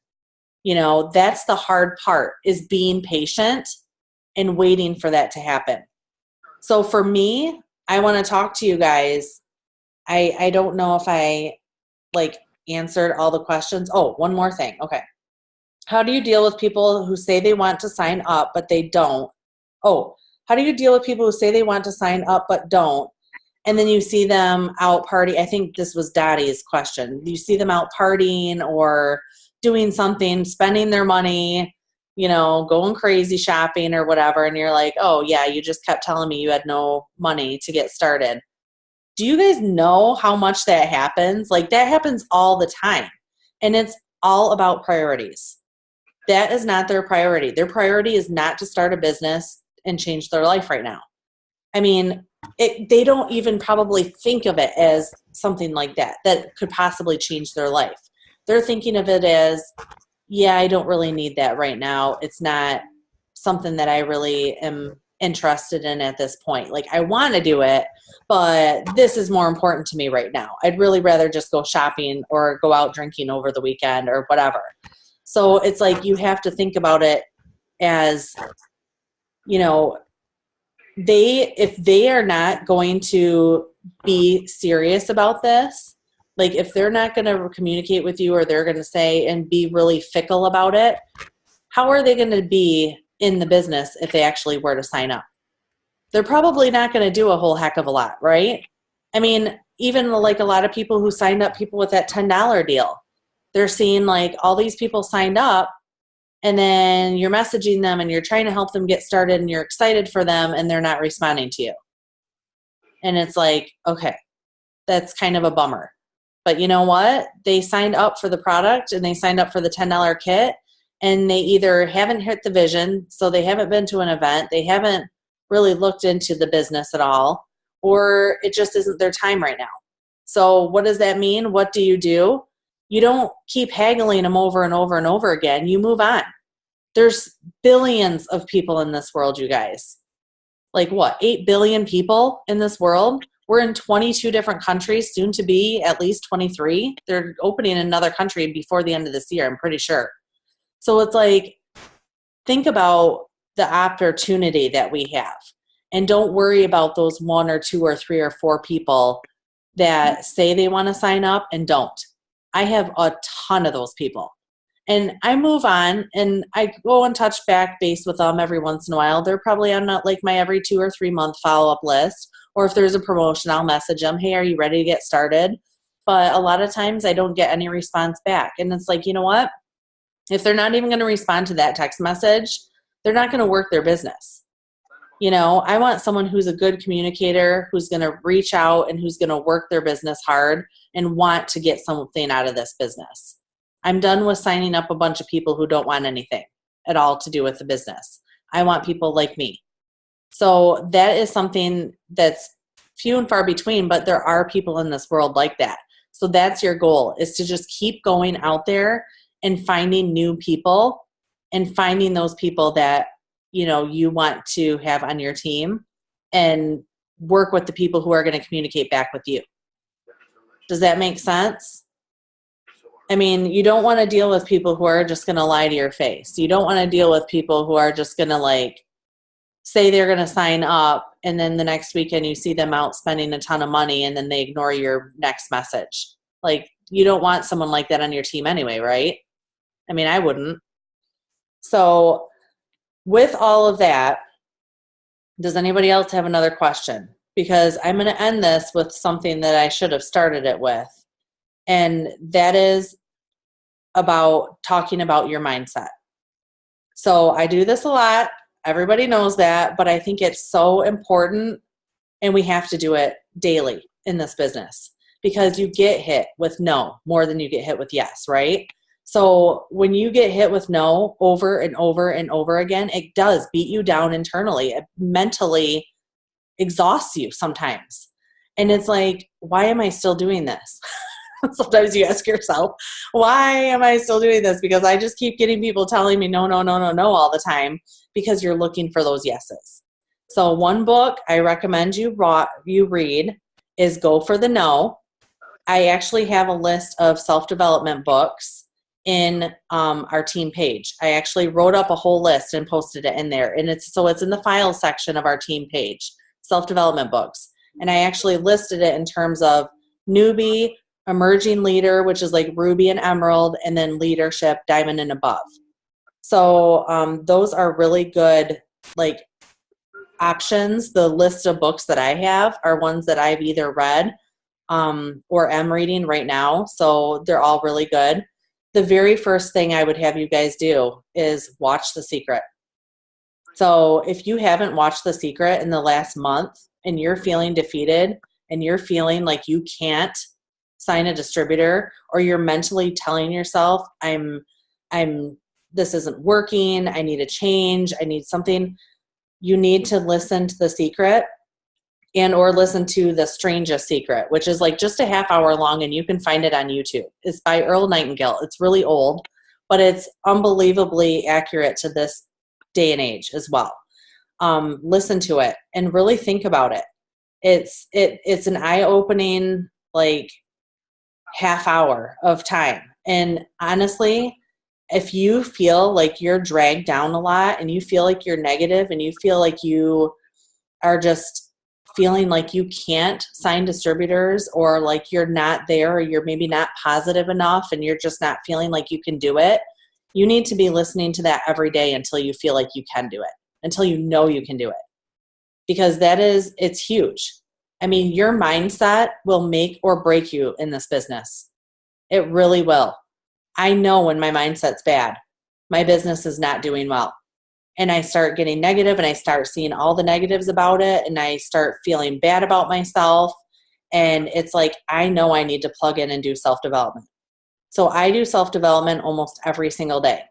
That's the hard part, is being patient and waiting for that to happen. So for me, I want to talk to you guys. I don't know if I answered all the questions. Oh, one more thing. Okay. How do you deal with people who say they want to sign up, but they don't? Oh, how do you deal with people who say they want to sign up, but don't? And then you see them out party. I think this was Dottie's question. You see them out partying or doing something, spending their money, going crazy shopping or whatever. And you're like, oh yeah, you just kept telling me you had no money to get started. Do you guys know how much that happens? Like that happens all the time. And it's all about priorities. That is not their priority. Their priority is not to start a business and change their life right now. I mean, they don't even probably think of it as something like that could possibly change their life. They're thinking of it as, yeah, I don't really need that right now. It's not something that I really am interested in at this point. Like I want to do it, but this is more important to me right now. I'd really rather just go shopping or go out drinking over the weekend or whatever. So it's like you have to think about it as, if they are not going to be serious about this, like if they're not going to communicate with you or they're going to say and be really fickle about it, how are they going to be in the business if they actually were to sign up? They're probably not going to do a whole heck of a lot, right? I mean, even like a lot of people who signed up, people with that $10 deal, they're seeing like all these people signed up, and then you're messaging them and you're trying to help them get started and you're excited for them and they're not responding to you. And it's like, okay, that's kind of a bummer. But you know what? They signed up for the product and they signed up for the $10 kit, and they either haven't hit the vision, so they haven't been to an event, they haven't really looked into the business at all, or it just isn't their time right now. So what does that mean? What do? You don't keep haggling them over and over and over again. You move on. There's billions of people in this world, you guys. Like what, 8 billion people in this world? We're in 22 different countries, soon to be at least 23. They're opening another country before the end of this year, I'm pretty sure. So it's like, think about the opportunity that we have. And don't worry about those 1 or 2 or 3 or 4 people that say they want to sign up and don't. I have a ton of those people. And I move on and I go and touch back base with them every once in a while. They're probably on like my every 2 or 3 month follow-up list. Or if there's a promotion, I'll message them, hey, are you ready to get started? But a lot of times I don't get any response back. And it's like, you know what? If they're not even going to respond to that text message, they're not going to work their business. I want someone who's a good communicator, who's going to reach out and who's going to work their business hard and want to get something out of this business. I'm done with signing up a bunch of people who don't want anything at all to do with the business. I want people like me. So that is something that's few and far between, but there are people in this world like that. So that's your goal, is to just keep going out there and finding new people and finding those people that you want to have on your team and work with the people who are going to communicate back with you. Does that make sense? I mean, you don't want to deal with people who are just going to lie to your face. You don't want to deal with people who are just going to like say they're going to sign up, and then the next weekend you see them out spending a ton of money and then they ignore your next message. Like, you don't want someone like that on your team anyway, right? I mean, I wouldn't. So with all of that, does anybody else have another question? Because I'm going to end this with something that I should have started it with. And that is about talking about your mindset. So I do this a lot. Everybody knows that, but I think it's so important, and we have to do it daily in this business because you get hit with no more than you get hit with yes, right? So when you get hit with no over and over and over again, it does beat you down internally. It mentally exhausts you sometimes. And it's like, why am I still doing this? Sometimes you ask yourself, why am I still doing this? Because I just keep getting people telling me no, no, no, no, no all the time, because you're looking for those yeses. So one book I recommend you read is Go for the No. I actually have a list of self-development books in our team page. I actually wrote up a whole list and posted it in there. And it's in the files section of our team page, self-development books. And I actually listed it in terms of newbie, emerging leader, which is like ruby and emerald, and then leadership, diamond and above. So those are really good like options. The list of books that I have are ones that I've either read or am reading right now. So they're all really good. The very first thing I would have you guys do is watch The Secret. So if you haven't watched The Secret in the last month and you're feeling defeated and you're feeling like you can't sign a distributor, or you're mentally telling yourself, this isn't working, I need a change, I need something, you need to listen to The Secret and or listen to The Strangest Secret, which is like just a half hour long, and you can find it on YouTube. It's by Earl Nightingale. It's really old, but it's unbelievably accurate to this day and age as well. Listen to it and really think about it. It's an eye-opening like half hour of time. And honestly, if you feel like you're dragged down a lot and you feel like you're negative and you feel like you are just feeling like you can't sign distributors, or like you're not there, or you're maybe not positive enough and you're just not feeling like you can do it, you need to be listening to that every day until you feel like you can do it, until you know you can do it. Because it's huge. I mean, your mindset will make or break you in this business. It really will. I know when my mindset's bad, my business is not doing well. And I start getting negative and I start seeing all the negatives about it and I start feeling bad about myself. And it's like, I know I need to plug in and do self-development. So I do self-development almost every single day.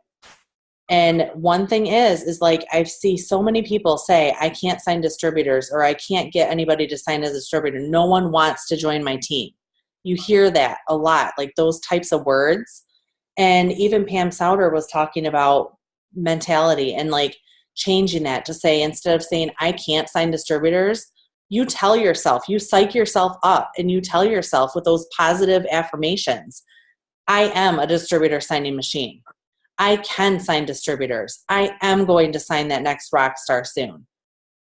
And one thing is like, I see so many people say, I can't sign distributors, or I can't get anybody to sign as a distributor. No one wants to join my team. You hear that a lot, like those types of words. And even Pam Souter was talking about mentality and like changing that to say, instead of saying, I can't sign distributors, you tell yourself, you psych yourself up and you tell yourself with those positive affirmations, I am a distributor signing machine. I can sign distributors. I am going to sign that next rock star soon.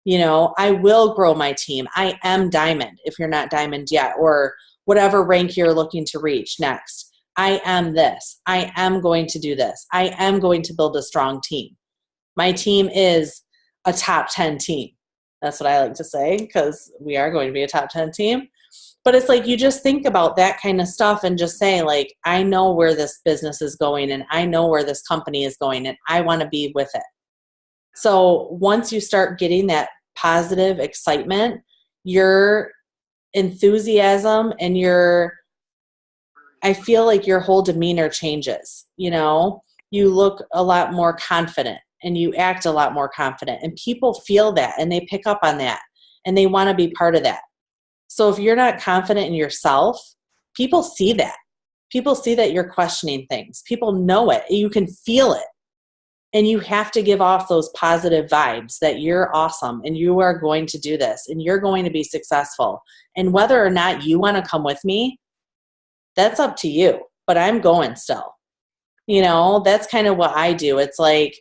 You know, I will grow my team. I am diamond if you're not diamond yet, or whatever rank you're looking to reach next. I am this. I am going to do this. I am going to build a strong team. My team is a top 10 team. That's what I like to say, because we are going to be a top 10 team. But it's like, you just think about that kind of stuff and just say, like, I know where this business is going and I know where this company is going and I want to be with it. So once you start getting that positive excitement, your enthusiasm and I feel like your whole demeanor changes. You know, you look a lot more confident and you act a lot more confident, and people feel that and they pick up on that and they want to be part of that. So if you're not confident in yourself, people see that. People see that you're questioning things. People know it. You can feel it. And you have to give off those positive vibes that you're awesome and you are going to do this and you're going to be successful. And whether or not you want to come with me, that's up to you. but I'm going still. That's kind of what I do. It's like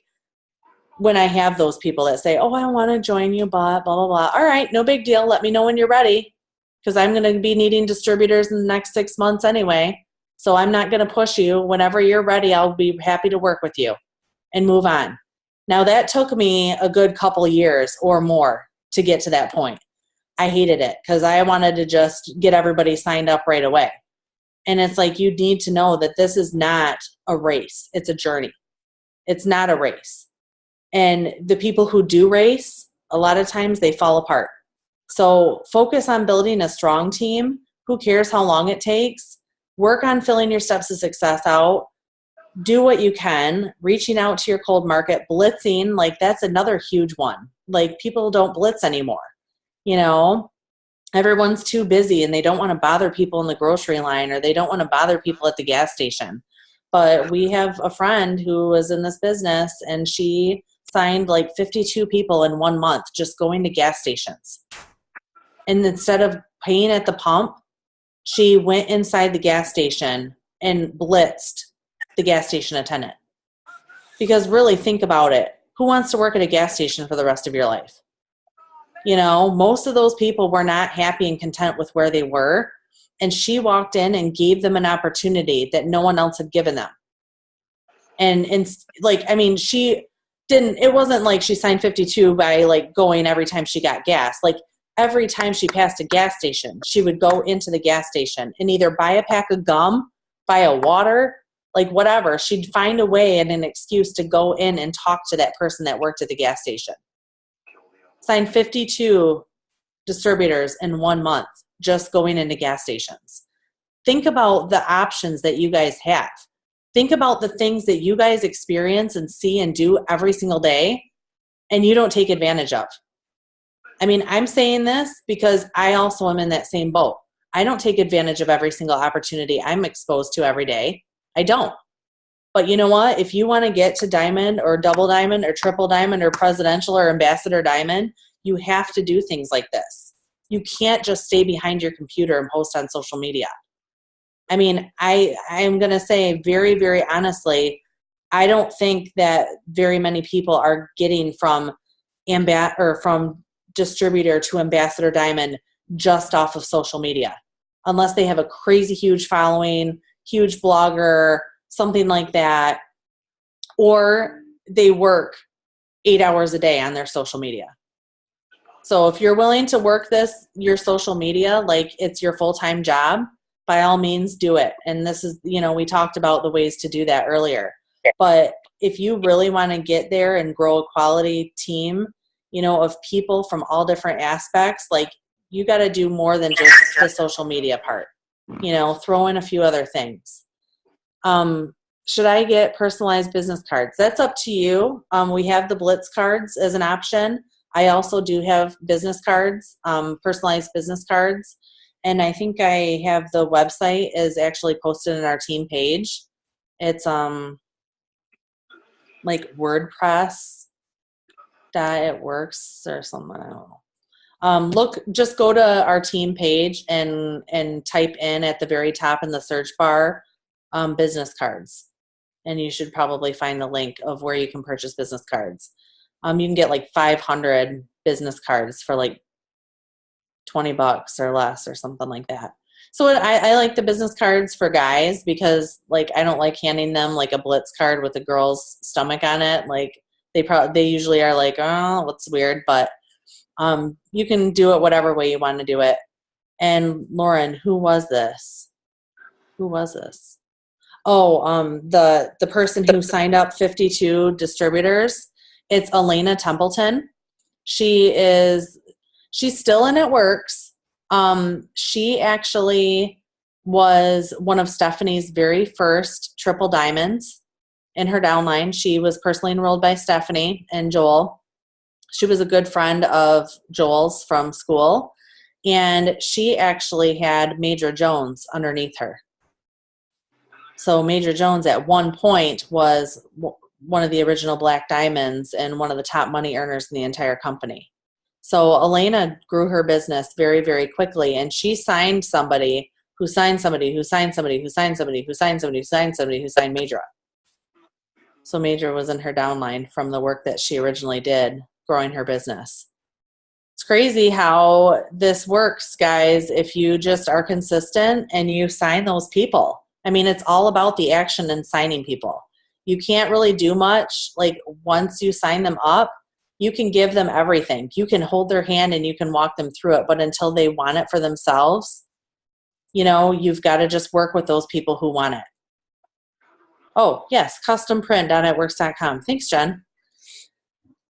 when I have those people that say, oh, I want to join you, blah, blah, blah, blah. All right, no big deal. Let me know when you're ready, because I'm going to be needing distributors in the next 6 months anyway. So I'm not going to push you. Whenever you're ready, I'll be happy to work with you and move on. Now, that took me a good couple years or more to get to that point. I hated it because I wanted to just get everybody signed up right away. And it's like, you need to know that this is not a race. It's a journey. It's not a race. And the people who do race, a lot of times they fall apart. So focus on building a strong team. Who cares how long it takes? Work on filling your steps to success out. Do what you can. Reaching out to your cold market. Blitzing, like that's another huge one. Like people don't blitz anymore. Everyone's too busy and they don't want to bother people in the grocery line, or they don't want to bother people at the gas station. But we have a friend who was in this business, and she signed like 52 people in 1 month just going to gas stations. And instead of paying at the pump, she went inside the gas station and blitzed the gas station attendant. Because really, think about it. Who wants to work at a gas station for the rest of your life? Most of those people were not happy and content with where they were. And she walked in and gave them an opportunity that no one else had given them. She didn't, it wasn't like she signed 52 by like going every time she got gas. Like every time she passed a gas station, she would go into the gas station and either buy a pack of gum, buy a water, like whatever. She'd find a way and an excuse to go in and talk to that person that worked at the gas station. Signed 52 distributors in 1 month just going into gas stations. Think about the options that you guys have. Think about the things that you guys experience and see and do every single day and you don't take advantage of. I mean, I'm saying this because I also am in that same boat. I don't take advantage of every single opportunity I'm exposed to every day. I don't. But you know what? If you want to get to diamond or double diamond or triple diamond or presidential or ambassador diamond, you have to do things like this. You can't just stay behind your computer and post on social media. I mean, I'm going to say very, very honestly, I don't think that very many people are getting from from distributor to ambassador diamond just off of social media, unless they have a crazy huge following, huge blogger, something like that, or they work 8 hours a day on their social media. So if you're willing to work your social media like it's your full-time job, by all means do it. And this is, we talked about the ways to do that earlier. But if you really want to get there and grow a quality team, of people from all different aspects, like you got to do more than just the social media part, throw in a few other things. Should I get personalized business cards? That's up to you. We have the Blitz cards as an option. I also do have business cards, personalized business cards. And I think I have the website is actually posted in our team page. It's like WordPress.itworks or something. I don't know. Just go to our team page and type in at the very top in the search bar, business cards. And you should probably find the link of where you can purchase business cards. You can get like 500 business cards for like $20 or less or something like that. So I like the business cards for guys because like I don't like handing them like a Blitz card with a girl's stomach on it. Like they usually are like, oh, what's weird, but you can do it whatever way you want to do it. And Lauren, who was this? Oh, the person who signed up 52 distributors. It's Elena Templeton. She's still in It Works. She actually was one of Stephanie's very first triple diamonds in her downline. She was personally enrolled by Stephanie and Joel. She was a good friend of Joel's from school, and she actually had Major Jones underneath her. So Major Jones at one point was one of the original Black Diamonds and one of the top money earners in the entire company. So Elena grew her business very, very quickly, and she signed somebody who signed somebody, who signed somebody, who signed somebody, who signed somebody, who signed somebody, who signed Major up. So Major was in her downline from the work that she originally did growing her business. It's crazy how this works, guys, if you just are consistent and you sign those people. I mean, it's all about the action and signing people. You can't really do much. Like, once you sign them up, you can give them everything. You can hold their hand and you can walk them through it. But until they want it for themselves, you know, you've got to just work with those people who want it. Oh, yes, customprint.networks.com. Thanks, Jen.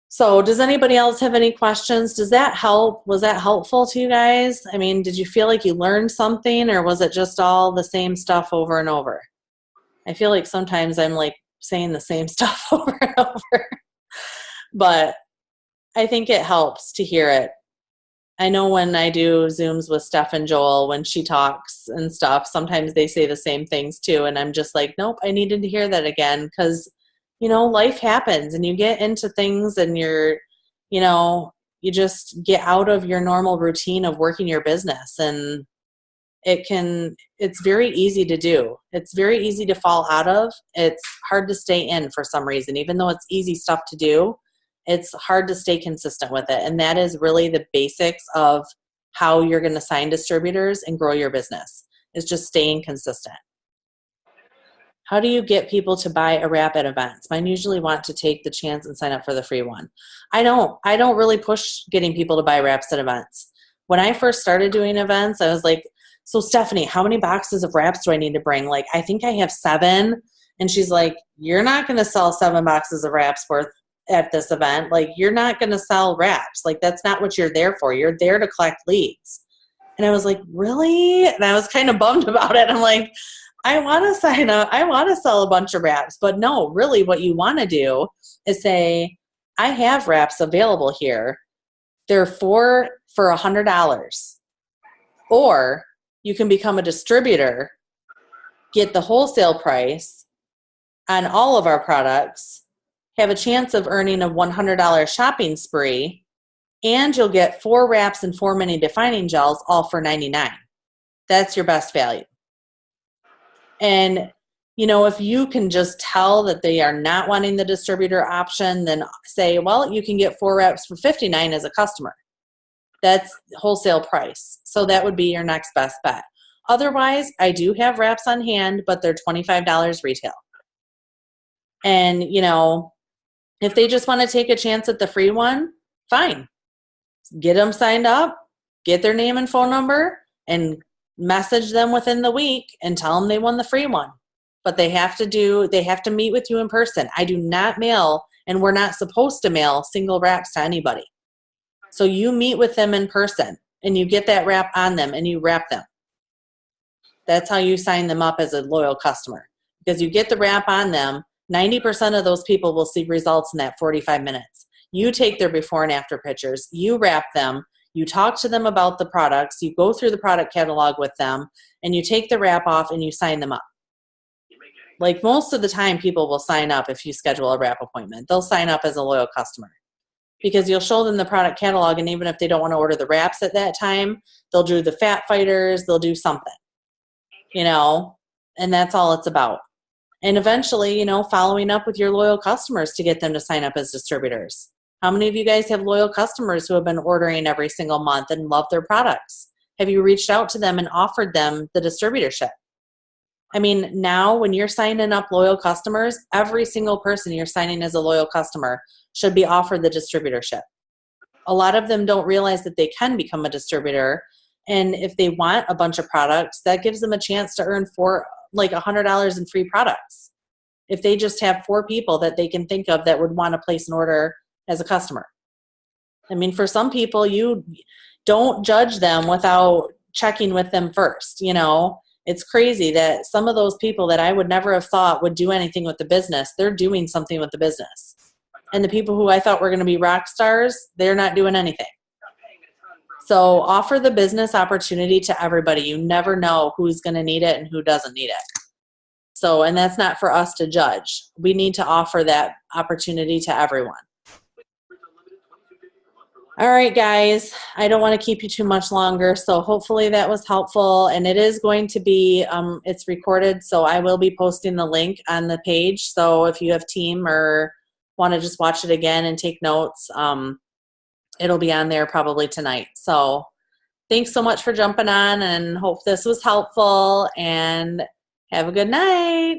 So does anybody else have any questions? Does that help? Was that helpful to you guys? I mean, did you feel like you learned something, or was it just all the same stuff over and over? I feel like sometimes I'm like saying the same stuff over and over, but I think it helps to hear it. I know when I do Zooms with Steph and Joel, when she talks and stuff, sometimes they say the same things too. And I'm just like, nope, I needed to hear that again, because, you know, life happens and you get into things and you're, you know, you just get out of your normal routine of working your business, and it's very easy to do. It's very easy to fall out of. It's hard to stay in for some reason. Even though it's easy stuff to do, it's hard to stay consistent with it. And that is really the basics of how you're going to sign distributors and grow your business, is just staying consistent. How do you get people to buy a wrap at events? Mine usually want to take the chance and sign up for the free one. I don't really push getting people to buy wraps at events. When I first started doing events, I was like, so Stephanie, how many boxes of wraps do I need to bring? Like, I think I have 7. And she's like, you're not going to sell 7 boxes of wraps worth at this event. Like, you're not going to sell wraps. Like, that's not what you're there for. You're there to collect leads. And I was like, really? And I was kind of bummed about it. I'm like, I want to sign up. I want to sell a bunch of wraps. But no, really what you want to do is say, I have wraps available here. They're for $100. Or you can become a distributor, get the wholesale price on all of our products, have a chance of earning a $100 shopping spree, and you'll get 4 wraps and 4 mini defining gels, all for $99. That's your best value. And, you know, if you can just tell that they are not wanting the distributor option, then say, well, you can get 4 wraps for $59 as a customer. That's wholesale price. So that would be your next best bet. Otherwise, I do have wraps on hand, but they're $25 retail. And, you know, if they just want to take a chance at the free one, fine. Get them signed up, get their name and phone number, and message them within the week and tell them they won the free one. But they have to meet with you in person. I do not mail, and we're not supposed to mail single wraps to anybody. So you meet with them in person and you get that wrap on them and you wrap them. That's how you sign them up as a loyal customer, because you get the wrap on them. 90% of those people will see results in that 45 minutes. You take their before and after pictures, you wrap them, you talk to them about the products, you go through the product catalog with them, and you take the wrap off and you sign them up. Like, most of the time, people will sign up if you schedule a wrap appointment. They'll sign up as a loyal customer, because you'll show them the product catalog, and even if they don't want to order the wraps at that time, they'll do the fat fighters, they'll do something, you know, and that's all it's about. And eventually, you know, following up with your loyal customers to get them to sign up as distributors. How many of you guys have loyal customers who have been ordering every single month and love their products? Have you reached out to them and offered them the distributorship? I mean, now when you're signing up loyal customers, every single person you're signing as a loyal customer should be offered the distributorship. A lot of them don't realize that they can become a distributor. And if they want a bunch of products, that gives them a chance to earn $100 in free products. If they just have 4 people that they can think of that would want to place an order as a customer. I mean, for some people, you don't judge them without checking with them first. You know, it's crazy that some of those people that I would never have thought would do anything with the business, they're doing something with the business. And the people who I thought were going to be rock stars, they're not doing anything. So offer the business opportunity to everybody. You never know who's going to need it and who doesn't need it. So, and that's not for us to judge. We need to offer that opportunity to everyone. All right, guys, I don't want to keep you too much longer, so hopefully that was helpful. And it is going to be, it's recorded, so I will be posting the link on the page. So if you have team or want to just watch it again and take notes, it'll be on there probably tonight. So thanks so much for jumping on, and hope this was helpful, and have a good night.